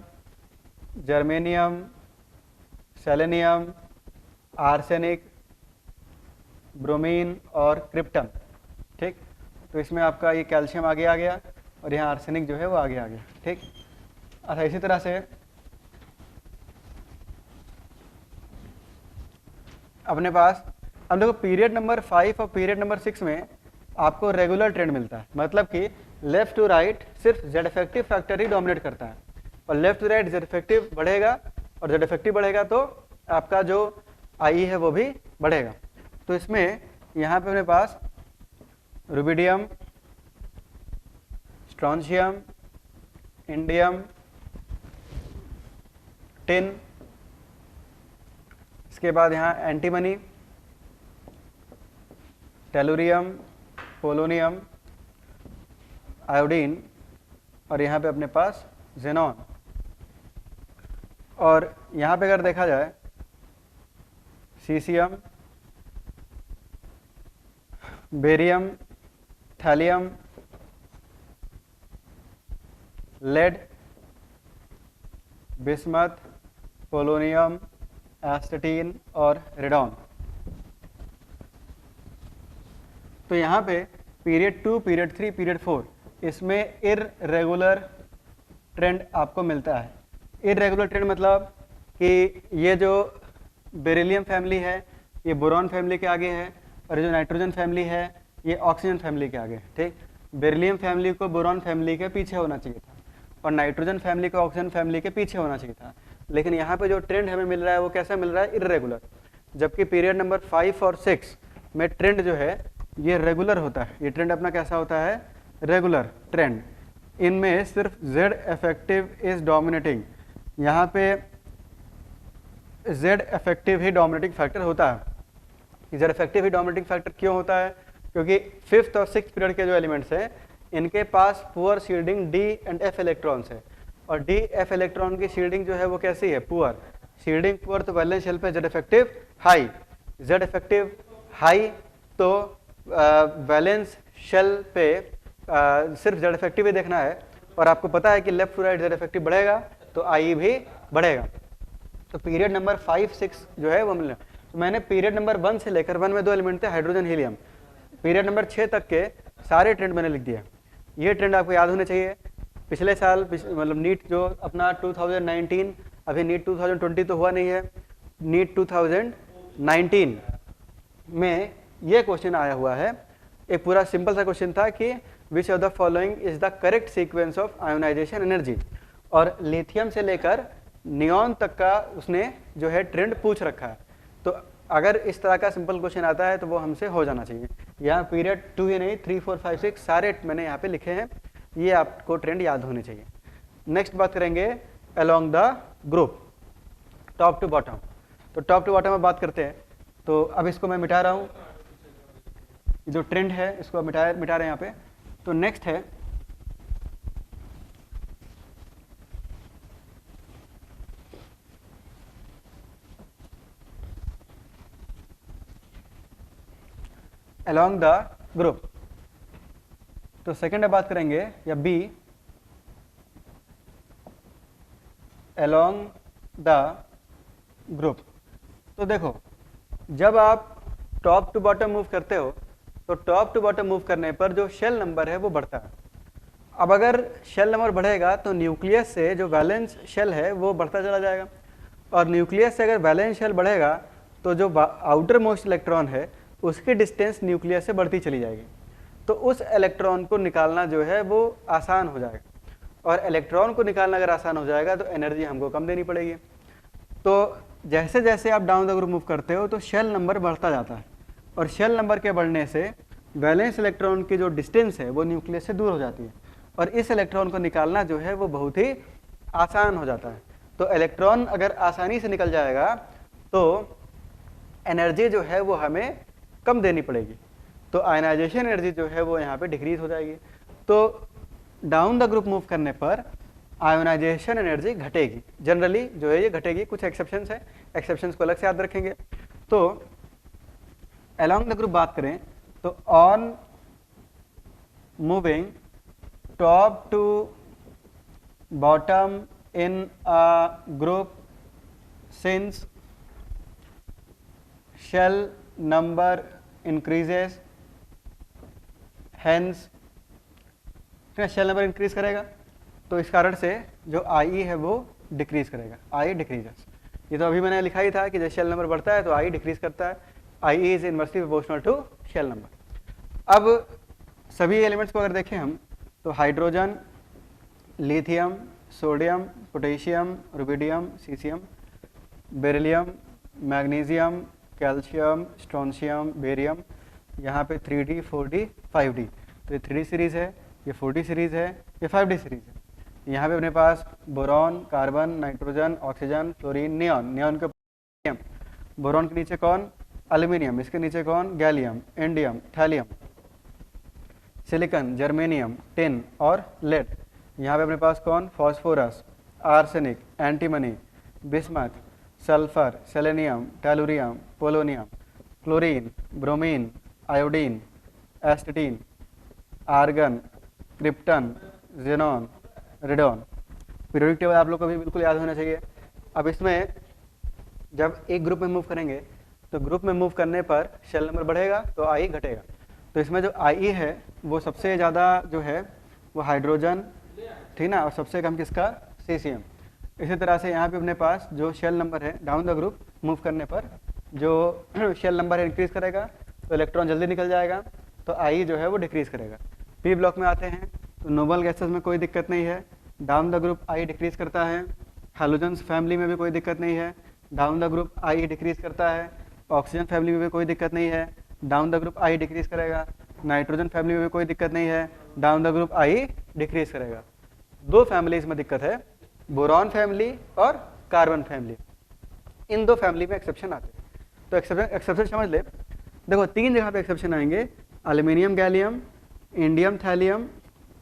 germanium, selenium, arsenic, bromine और क्रिप्टन, ठीक। तो इसमें आपका ये कैल्शियम आगे आ गया और यहाँ आर्सेनिक जो है वो आगे आ गया, ठीक। अच्छा, इसी तरह से अपने पास अब देखो पीरियड नंबर 5 और पीरियड नंबर 6 में आपको रेगुलर ट्रेंड मिलता है, मतलब कि लेफ्ट टू राइट सिर्फ जेड इफेक्टिव फैक्टर ही डोमिनेट करता है, और left to right Z effective बढ़ेगा और जेड इफेक्टिव बढ़ेगा तो आपका जो आई है वो भी बढ़ेगा। तो इसमें यहाँ पे अपने पास रुबिडियम, स्ट्रॉन्शियम, इंडियम, टिन, इसके बाद यहाँ एंटीमनी, टेलुरियम, पोलोनियम, आयोडीन और यहाँ पे अपने पास जेनॉन। और यहाँ पे अगर देखा जाए caesium, barium, thallium, lead, bismuth, polonium, astatine और रेडॉन। तो यहाँ पे पीरियड 2, पीरियड 3, पीरियड 4 इसमें इररेगुलर ट्रेंड आपको मिलता है। इररेगुलर ट्रेंड मतलब कि ये जो बेरिलियम फैमिली है ये बोरॉन फैमिली के आगे है, और ये जो नाइट्रोजन फैमिली है ये ऑक्सीजन फैमिली के आगे है, ठीक। बेरिलियम फैमिली को बोरॉन फैमिली के पीछे होना चाहिए था और नाइट्रोजन फैमिली को ऑक्सीजन फैमिली के पीछे होना चाहिए था, लेकिन यहाँ पे जो ट्रेंड हमें मिल रहा है वो कैसा मिल रहा है, इररेगुलर। जबकि पीरियड नंबर 5 और 6 में ट्रेंड जो है ये रेगुलर होता है। ये ट्रेंड अपना कैसा होता है, रेगुलर ट्रेंड। इनमें सिर्फ जेड इफेक्टिव इज डोमिनेटिंग, यहाँ पे जेड इफेक्टिव ही डोमिनेटिंग फैक्टर होता है। जेड इफेक्टिव ही डोमिनेटिंग फैक्टर क्यों होता है, क्योंकि 5th और 6th पीरियड के जो एलिमेंट्स हैं इनके पास poor shielding D and F electrons है, और डी एफ इलेक्ट्रॉन की शील्डिंग जो है वो कैसी है, पुअर। शील्डिंग पुअर तो वैलेंस शेल पे Z effective high, Z effective high तो वैलेंस शेल पे सिर्फ जेड इफेक्टिव ही देखना है, और आपको पता है कि left to right Z effective बढ़ेगा तो आई भी बढ़ेगा। तो पीरियड नंबर 5, 6 जो है वो मिलना। तो मैंने पीरियड नंबर 1 से लेकर 1 में 2 एलिमेंट थे हाइड्रोजन, हीलियम, पीरियड नंबर 6 तक के सारे ट्रेंड मैंने लिख दिया। ये ट्रेंड आपको याद होने चाहिए। पिछले साल मतलब नीट जो अपना 2019, अभी नीट 2020 तो हुआ नहीं है, नीट 2019 में ये क्वेश्चन आया हुआ है एक पूरा सिंपल सा क्वेश्चन था कि which of the following is the correct sequence of ionisation energy, और लिथियम से लेकर नियॉन तक का उसने जो है ट्रेंड पूछ रखा है। तो अगर इस तरह का सिंपल क्वेश्चन आता है तो वो हमसे हो जाना चाहिए। यहाँ पीरियड 2 ही नहीं 3, 4, 5, 6 सारे मैंने यहाँ पे लिखे हैं, ये आपको ट्रेंड याद होने चाहिए। नेक्स्ट बात करेंगे along the group, top to bottom. तो टॉप टू बॉटम में बात करते हैं। तो अब इसको मैं मिटा रहा हूँ, जो ट्रेंड है इसको मिटा रहे हैं यहाँ पे। तो नेक्स्ट है along the group। तो सेकंड बात करेंगे या बी along the group। तो देखो जब आप टॉप टू बॉटम मूव करते हो तो टॉप टू बॉटम मूव करने पर जो शेल नंबर है वो बढ़ता है। अब अगर शेल नंबर बढ़ेगा तो न्यूक्लियस से जो वैलेंस शेल है वो बढ़ता चला जाएगा, और न्यूक्लियस से अगर वैलेंस शेल बढ़ेगा तो जो आउटर मोस्ट इलेक्ट्रॉन है उसकी डिस्टेंस न्यूक्लियस से बढ़ती चली जाएगी। तो उस इलेक्ट्रॉन को निकालना जो है वो आसान हो जाएगा, और इलेक्ट्रॉन को निकालना अगर आसान हो जाएगा तो एनर्जी हमको कम देनी पड़ेगी। तो जैसे जैसे आप डाउन द ग्रुप मूव करते हो तो शेल नंबर बढ़ता जाता है, और शेल नंबर के बढ़ने से वैलेंस इलेक्ट्रॉन की जो डिस्टेंस है वो न्यूक्लियस से दूर हो जाती है, और इस इलेक्ट्रॉन को निकालना जो है वो बहुत ही आसान हो जाता है। तो इलेक्ट्रॉन अगर आसानी से निकल जाएगा तो एनर्जी जो है वो हमें कम देनी पड़ेगी, तो आयनाइजेशन एनर्जी जो है वो यहाँ पे डिक्रीज हो जाएगी। तो डाउन द ग्रुप मूव करने पर आयोनाइजेशन एनर्जी घटेगी, जनरली जो है ये घटेगी। कुछ एक्सेप्शंस है, एक्सेप्शंस को अलग से याद रखेंगे। तो अलोंग द ग्रुप बात करें तो on moving top to bottom in a group since shell number increases hence, shell number increase करेगा तो इस कारण से जो आई है वो डिक्रीज करेगा, आई डिक्रीजेस। ये तो अभी मैंने लिखा ही था कि जब शेल नंबर बढ़ता है तो आई डिक्रीज करता है, I is inversely proportional to shell number. अब सभी एलिमेंट्स को अगर देखें हम तो hydrogen, lithium, sodium, potassium, rubidium, caesium, beryllium, magnesium, calcium, strontium, barium, यहाँ पे 3D, 4D, 5D। तो ये 3D सीरीज है, ये 4D सीरीज है, ये 5D सीरीज है। यहाँ पे अपने पास boron, carbon, nitrogen, oxygen, fluorine, neon, neon के बोरॉन के नीचे कौन, एल्यूमिनियम, इसके नीचे कौन, gallium, indium, thallium, silicon, germanium, tin और लेड। यहाँ पे अपने पास कौन, phosphorus, arsenic, antimony, bismuth, sulphur, selenium, tellurium, polonium, chlorine, bromine, iodine, astatine, argon, krypton, xenon, radon. Periodic table आप लोग को भी बिल्कुल याद होना चाहिए। अब इसमें जब एक ग्रुप में मूव करेंगे तो ग्रुप में मूव करने पर शेल नंबर बढ़ेगा तो आई घटेगा। तो इसमें जो आई है वो सबसे ज़्यादा जो है वो हाइड्रोजन, ठीक ना, और सबसे कम किसका, सीसियम। इसी तरह से यहाँ पे अपने पास जो शेल नंबर है डाउन द ग्रुप मूव करने पर जो शेल नंबर है इंक्रीज करेगा तो इलेक्ट्रॉन जल्दी निकल जाएगा, तो आई जो है वो डिक्रीज करेगा। पी ब्लॉक में आते हैं तो नोबल गैसेस में कोई दिक्कत नहीं है, down the group I decrease करता है। हैलोजेंस फैमिली में भी कोई दिक्कत नहीं है, down the group I decrease करता है। ऑक्सीजन फैमिली में भी कोई दिक्कत नहीं है, down the group I decrease करेगा। नाइट्रोजन फैमिली में भी कोई दिक्कत नहीं है, down the group I decrease करेगा। दो फैमिलीज में दिक्कत है, बोरॉन फैमिली और कार्बन फैमिली, इन दो फैमिली में एक्सेप्शन आते हैं। तो एक्सेप्शन समझ ले, देखो 3 जगह पे एक्सेप्शन आएंगे, aluminium, gallium, indium, thallium,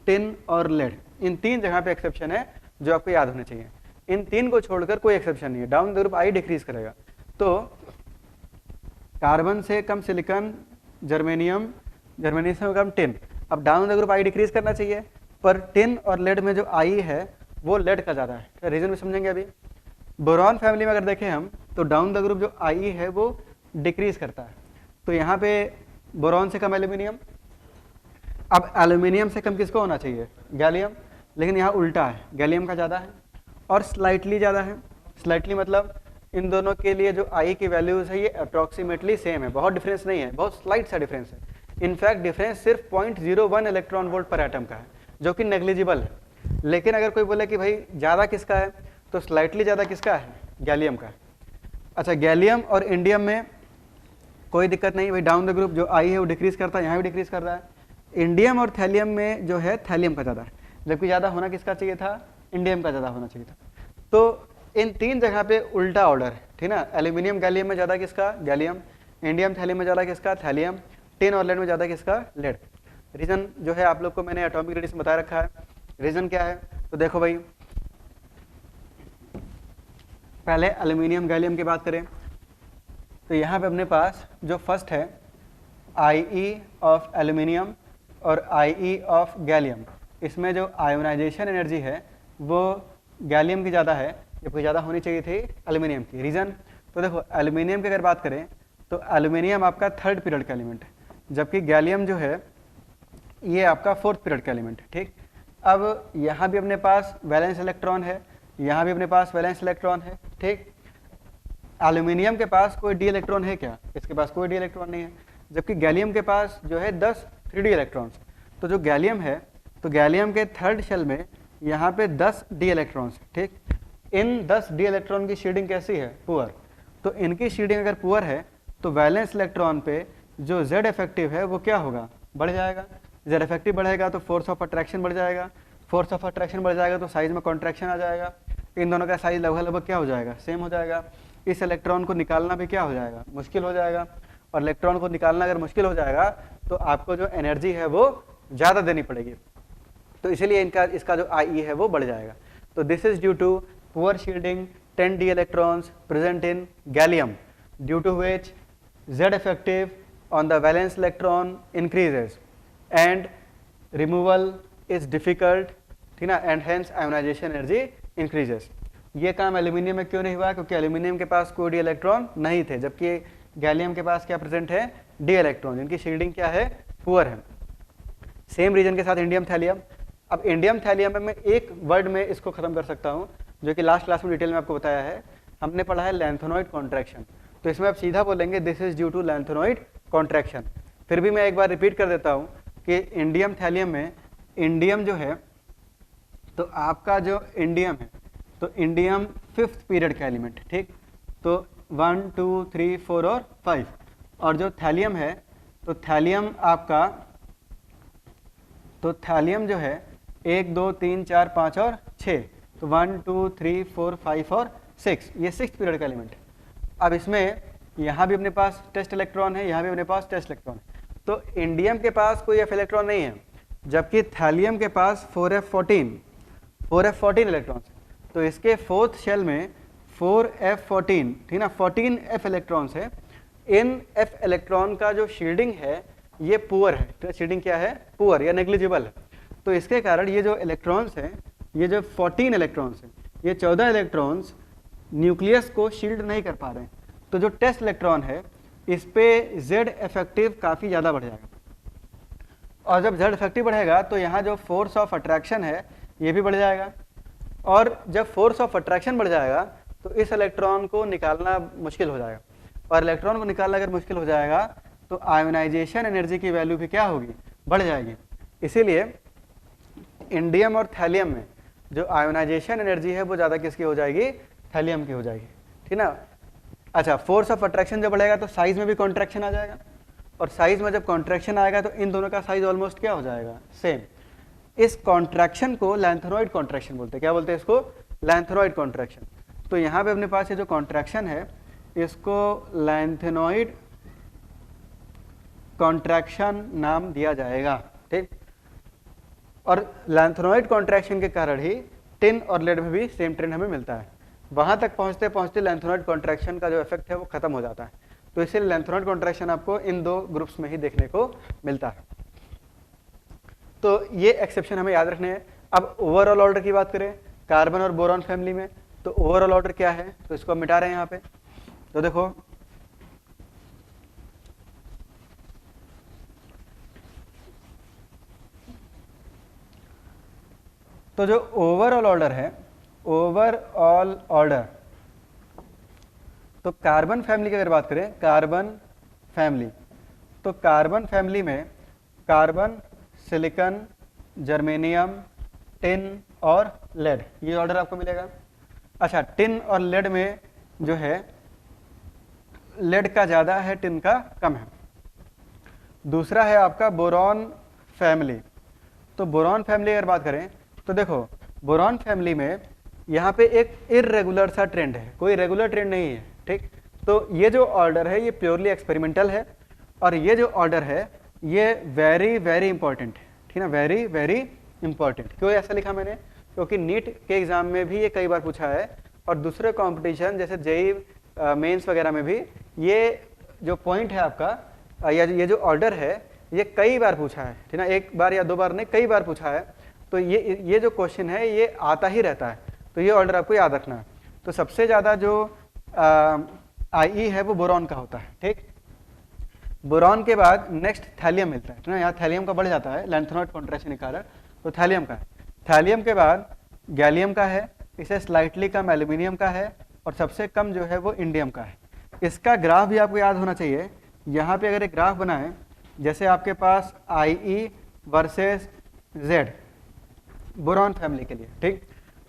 tin और लेड। इन 3 जगह पे एक्सेप्शन है जो आपको याद होने चाहिए। इन 3 को छोड़कर कोई एक्सेप्शन नहीं है, down the group I decrease करेगा। तो कार्बन से कम सिलिकॉन, जर्मेनियम, जर्मेनियम से कम टिन। अब down the group I decrease करना चाहिए, पर टिन और लेड में जो आई है वो लेड का ज़्यादा है। रीजन में समझेंगे अभी। बोरॉन फैमिली में अगर देखें हम तो डाउन द ग्रुप जो आई है वो डिक्रीज करता है, तो यहाँ पे बोरॉन से कम एल्यूमिनियम। अब एल्यूमिनियम से कम किसको होना चाहिए, गैलियम, लेकिन यहाँ उल्टा है, गैलियम का ज़्यादा है और स्लाइटली ज़्यादा है। स्लाइटली मतलब इन दोनों के लिए जो आई की वैल्यूज़ है ये अप्रॉक्सीमेटली सेम है, बहुत डिफरेंस नहीं है, बहुत स्लाइट सा डिफरेंस है। इनफैक्ट डिफरेंस सिर्फ 0.01 इलेक्ट्रॉन वोल्ट पर एटम का है, जो कि नेग्लिजिबल है। लेकिन अगर कोई बोले कि भाई ज़्यादा किसका है, तो स्लाइटली ज़्यादा किसका है, गैलियम का है। अच्छा, गैलियम और इंडियम में कोई दिक्कत नहीं भाई, डाउन द ग्रुप जो आई है वो डिक्रीज करता है, यहाँ भी डिक्रीज कर रहा है। इंडियम और थैलियम में जो है थैलियम का ज़्यादा है, जबकि ज़्यादा होना किसका चाहिए था, इंडियम का ज़्यादा होना चाहिए था। तो इन तीन जगह पे उल्टा ऑर्डर है, ठीक ना। एल्यूमिनियम गैलियम में ज़्यादा किसका, गैलियम। इंडियम थैलियम में ज़्यादा किसका, थैलियम। टिन और लेड में ज़्यादा किसका, लेड। रीज़न जो है आप लोग को मैंने एटॉमिक रेडियस बता रखा है। रीज़न क्या है, तो देखो भाई, पहले एल्यूमिनियम गैलियम की बात करें तो यहाँ पे अपने पास जो फर्स्ट है IE ऑफ एल्यूमिनियम और IE ऑफ गैलियम, इसमें जो आयोनाइजेशन एनर्जी है वो गैलियम की ज़्यादा है, जबकि ज़्यादा होनी चाहिए थी एल्यूमिनियम की। रीज़न, तो देखो एल्यूमिनियम की अगर बात करें तो एल्यूमिनियम आपका थर्ड पीरियड का एलिमेंट है, जबकि गैलियम जो है ये आपका फोर्थ पीरियड का एलिमेंट है, ठीक। अब यहाँ भी अपने पास वैलेंस इलेक्ट्रॉन है, यहाँ भी अपने पास वैलेंस इलेक्ट्रॉन है, ठीक। एल्यूमिनियम के पास कोई डी इलेक्ट्रॉन है क्या, इसके पास कोई डी इलेक्ट्रॉन नहीं है, जबकि गैलियम के पास जो है 10 3D इलेक्ट्रॉन्स। तो जो गैलियम है, तो गैलियम के थर्ड शेल में यहाँ पे 10 डी इलेक्ट्रॉन्स, ठीक। इन 10 डी इलेक्ट्रॉन की शीडिंग कैसी है, पुअर। तो इनकी शीडिंग अगर पुअर है तो वैलेंस इलेक्ट्रॉन पे जो Z इफेक्टिव है वो क्या होगा, बढ़ जाएगा। Z इफेक्टिव बढ़ेगा तो फोर्स ऑफ अट्रैक्शन बढ़ जाएगा, फोर्स ऑफ अट्रैक्शन बढ़ जाएगा तो साइज में कॉन्ट्रैक्शन आ जाएगा। इन दोनों का साइज लगभग लगभग क्या हो जाएगा, सेम हो जाएगा। इस इलेक्ट्रॉन को निकालना भी क्या हो जाएगा, मुश्किल हो जाएगा। और इलेक्ट्रॉन को निकालना अगर मुश्किल हो जाएगा तो आपको जो एनर्जी है वो ज़्यादा देनी पड़ेगी, तो इसीलिए इसका जो IE है वो बढ़ जाएगा। तो this is due to poor shielding 10 d electrons present in gallium, due to which Z effective on the valence electron increases and removal is difficult, ठीक ना, and hence ionization energy increases। ये काम aluminium में क्यों नहीं हुआ, क्योंकि aluminium के पास कोई डी इलेक्ट्रॉन नहीं थे, जबकि गैलियम के पास क्या प्रेजेंट है, डी इलेक्ट्रॉन, जिनकी शील्डिंग क्या है, पुअर है। सेम रीजन के साथ इंडियम थैलियम। अब इंडियम थैलियम में मैं एक वर्ड में इसको खत्म कर सकता हूँ, जो कि लास्ट क्लास में डिटेल में आपको बताया है, हमने पढ़ा है लैंथेनॉइड कॉन्ट्रैक्शन। तो इसमें आप सीधा बोलेंगे this is due to lanthanoid contraction. फिर भी मैं एक बार रिपीट कर देता हूँ कि इंडियम थैलियम में इंडियम जो है, तो आपका जो इंडियम है, तो इंडियम 5th पीरियड का एलिमेंट, ठीक। तो 1 2 3 4 और 5। और जो थैलियम है, तो थैलियम आपका, तो थैलियम जो है 1 2 3 4 5 और 6, तो 1 2 3 4 5 और 6, ये 6th पीरियड का एलिमेंट है। अब इसमें यहाँ भी अपने पास टेस्ट इलेक्ट्रॉन है, यहाँ भी अपने पास टेस्ट इलेक्ट्रॉन है। तो इंडियम के पास कोई F इलेक्ट्रॉन नहीं है, जबकि थैलियम के पास 4F14 इलेक्ट्रॉन्स है। तो इसके फोर्थ शेल में 4F14, ठीक ना, 14 F इलेक्ट्रॉन्स है। इन F इलेक्ट्रॉन का जो शील्डिंग है ये पुअर है, तो शील्डिंग क्या है, पुअर या नेग्लिजिबल है। तो इसके कारण ये जो इलेक्ट्रॉन्स हैं, ये जो 14 इलेक्ट्रॉन्स हैं, ये 14 इलेक्ट्रॉन्स न्यूक्लियस को शील्ड नहीं कर पा रहे हैं। तो जो टेस्ट इलेक्ट्रॉन है इस पे Z इफेक्टिव काफ़ी ज़्यादा बढ़ जाएगा, और जब Z इफेक्टिव बढ़ेगा तो यहाँ जो फोर्स ऑफ अट्रैक्शन है ये भी बढ़ जाएगा। और जब फोर्स ऑफ अट्रैक्शन बढ़ जाएगा तो इस इलेक्ट्रॉन को निकालना मुश्किल हो जाएगा, और इलेक्ट्रॉन को निकालना अगर मुश्किल हो जाएगा तो आयोनाइजेशन एनर्जी की वैल्यू भी क्या होगी, बढ़ जाएगी। इसीलिए इंडियम और थैलियम में जो आयोनाइजेशन एनर्जी है वो ज़्यादा किसकी हो जाएगी, थैलियम की हो जाएगी, ठीक ना। अच्छा, फोर्स ऑफ अट्रैक्शन जब बढ़ेगा तो साइज में भी कॉन्ट्रैक्शन आ जाएगा, और साइज में जब कॉन्ट्रैक्शन आएगा तो इन दोनों का साइज ऑलमोस्ट क्या हो जाएगा, सेम। इस कॉन्ट्रैक्शन को लैंथेनॉइड कॉन्ट्रैक्शन बोलते हैं। क्या बोलते हैं इसको, लैंथेनॉइड कॉन्ट्रैक्शन। तो यहाँ पे अपने पास ये जो कॉन्ट्रैक्शन है इसको लैंथेनॉइड कॉन्ट्रैक्शन नाम दिया जाएगा, ठीक। और लैंथेनॉइड कॉन्ट्रैक्शन के कारण ही टिन और लेड में भी सेम ट्रेंड हमें मिलता है। वहाँ तक पहुँचते पहुँचते लैंथेनॉइड कॉन्ट्रैक्शन का जो इफेक्ट है वो खत्म हो जाता है। तो इसलिए लैंथेनॉइड कॉन्ट्रैक्शन आपको इन दो ग्रुप्स में ही देखने को मिलता है। तो ये एक्सेप्शन हमें याद रखने हैं। अब ओवरऑल ऑर्डर की बात करें कार्बन और बोरॉन फैमिली में, तो ओवरऑल ऑर्डर क्या है, तो इसको हम मिटा रहे हैं यहाँ पे। तो देखो तो जो ओवरऑल ऑर्डर है, ओवरऑल ऑर्डर, तो कार्बन फैमिली की अगर बात करें, कार्बन फैमिली, तो तो कार्बन फैमिली में कार्बन, सिलिकॉन, जर्मेनियम, टिन और लेड, ये ऑर्डर आपको मिलेगा। अच्छा, टिन और लेड में जो है लेड का ज़्यादा है, टिन का कम है। दूसरा है आपका बोरॉन फैमिली। तो बोरॉन फैमिली अगर बात करें तो देखो बोरॉन फैमिली में यहाँ पे एक इर्रेगुलर सा ट्रेंड है, कोई रेगुलर ट्रेंड नहीं है, ठीक। तो ये जो ऑर्डर है ये प्योरली एक्सपेरिमेंटल है और ये जो ऑर्डर है ये वेरी वेरी इंपॉर्टेंट है, ठीक है ना, वेरी वेरी इंपॉर्टेंट। क्यों ऐसा लिखा मैंने? क्योंकि नीट के एग्जाम में भी ये कई बार पूछा है और दूसरे कंपटीशन जैसे जेईई मेंस वगैरह में भी ये जो पॉइंट है आपका या ये जो ऑर्डर है ये कई बार पूछा है, ठीक है ना, एक बार या दो बार नहीं, कई बार पूछा है। तो ये जो क्वेश्चन है ये आता ही रहता है, तो ये ऑर्डर आपको याद रखना है। तो सबसे ज़्यादा जो आई है वो बोरॉन का होता है, ठीक। बोरॉन के बाद नेक्स्ट थैलियम मिलता है, ठीक है, यहाँ थैलियम का बढ़ जाता है, लैंथेनॉइड कॉन्ट्रैक्शन निकाला तो थैलियम का है। थैलियम के बाद गैलियम का है, इसे स्लाइटली कम एल्यूमिनियम का है और सबसे कम जो है वो इंडियम का है। इसका ग्राफ भी आपको याद होना चाहिए। यहाँ पे अगर एक ग्राफ बनाएं, जैसे आपके पास I versus Z boron family के लिए, ठीक,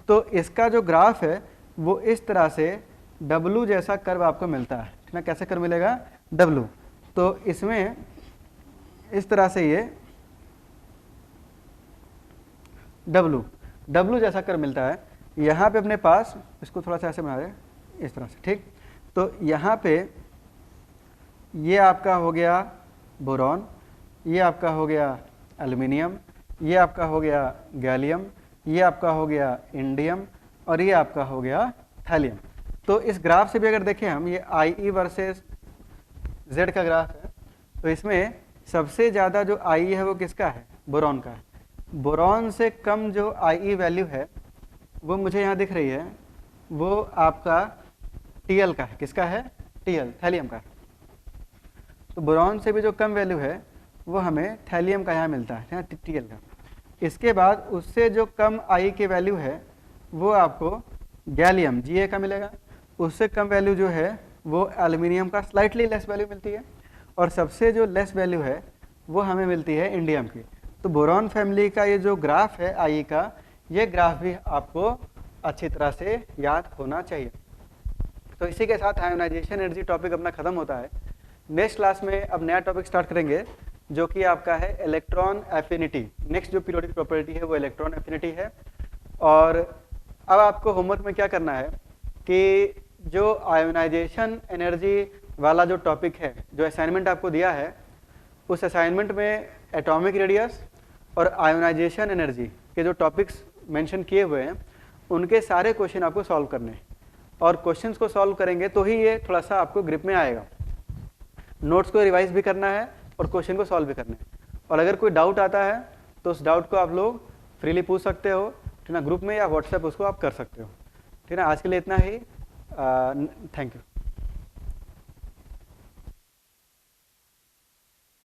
तो इसका जो ग्राफ है वो इस तरह से डब्लू जैसा कर्व आपको मिलता है, ठीक है। कैसे कर्व मिलेगा? डब्लू। तो इसमें इस तरह से ये डब्लू जैसा कर्व मिलता है। यहाँ पे अपने पास इसको थोड़ा सा ऐसे बना दें इस तरह से, ठीक। तो यहाँ पे ये आपका हो गया बोरॉन, ये आपका हो गया एल्युमिनियम, ये आपका हो गया गैलियम, ये आपका हो गया इंडियम और ये आपका हो गया थैलियम। तो इस ग्राफ से भी अगर देखें हम, ये आई वर्सेस जेड का ग्राफ है, तो इसमें सबसे ज़्यादा जो आई है वो किसका है? बोरॉन का है। बोरॉन से कम जो आई वैल्यू है वो मुझे यहाँ दिख रही है, वो आपका टीएल का है। किसका है? टीएल, थैलियम का है। तो बोरॉन से भी जो कम वैल्यू है वो हमें थैलियम का यहाँ मिलता है, टीएल का। इसके बाद उससे जो कम आई की वैल्यू है वो आपको गैलियम जीए का मिलेगा। उससे कम वैल्यू जो है वो एल्युमिनियम का, स्लाइटली लेस वैल्यू मिलती है। और सबसे जो लेस वैल्यू है वो हमें मिलती है इंडियम की। तो बोरॉन फैमिली का ये जो ग्राफ है आई का, ये ग्राफ भी आपको अच्छी तरह से याद होना चाहिए। तो इसी के साथ आयोनाइजेशन एनर्जी टॉपिक अपना ख़त्म होता है। नेक्स्ट क्लास में अब नया टॉपिक स्टार्ट करेंगे जो कि आपका है इलेक्ट्रॉन एफिनिटी। नेक्स्ट जो पीरियोडिक प्रॉपर्टी है वो इलेक्ट्रॉन एफिनिटी है। और अब आपको होमवर्क में क्या करना है कि जो आयोनाइजेशन एनर्जी वाला जो टॉपिक है, जो असाइनमेंट आपको दिया है, उस असाइनमेंट में एटॉमिक रेडियस और आयोनाइजेशन एनर्जी के जो टॉपिक्स मेंशन किए हुए हैं उनके सारे क्वेश्चन आपको सॉल्व करने हैं। और क्वेश्चंस को सॉल्व करेंगे तो ही ये थोड़ा सा आपको ग्रिप में आएगा। नोट्स को रिवाइज भी करना है और क्वेश्चन को सॉल्व भी करना है। और अगर कोई डाउट आता है तो उस डाउट को आप लोग फ्रीली पूछ सकते हो, ठीक ना, ग्रुप में या व्हाट्सएप उसको आप कर सकते हो, ठीक है। आज के लिए इतना ही। Thank you.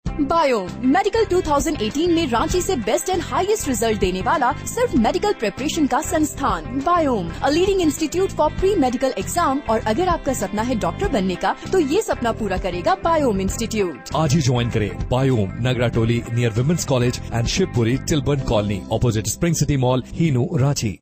बायोम मेडिकल 2018 में रांची से बेस्ट एंड हाईएस्ट रिजल्ट देने वाला सिर्फ मेडिकल प्रिपरेशन का संस्थान biome, a leading institute for pre medical exam. और अगर आपका सपना है डॉक्टर बनने का तो ये सपना पूरा करेगा बायोम इंस्टीट्यूट। आज ही ज्वाइन करें Biome, Nagra Toli near women's college and Shivpuri Tilburn colony, opposite spring city mall, Hinoo, Ranchi.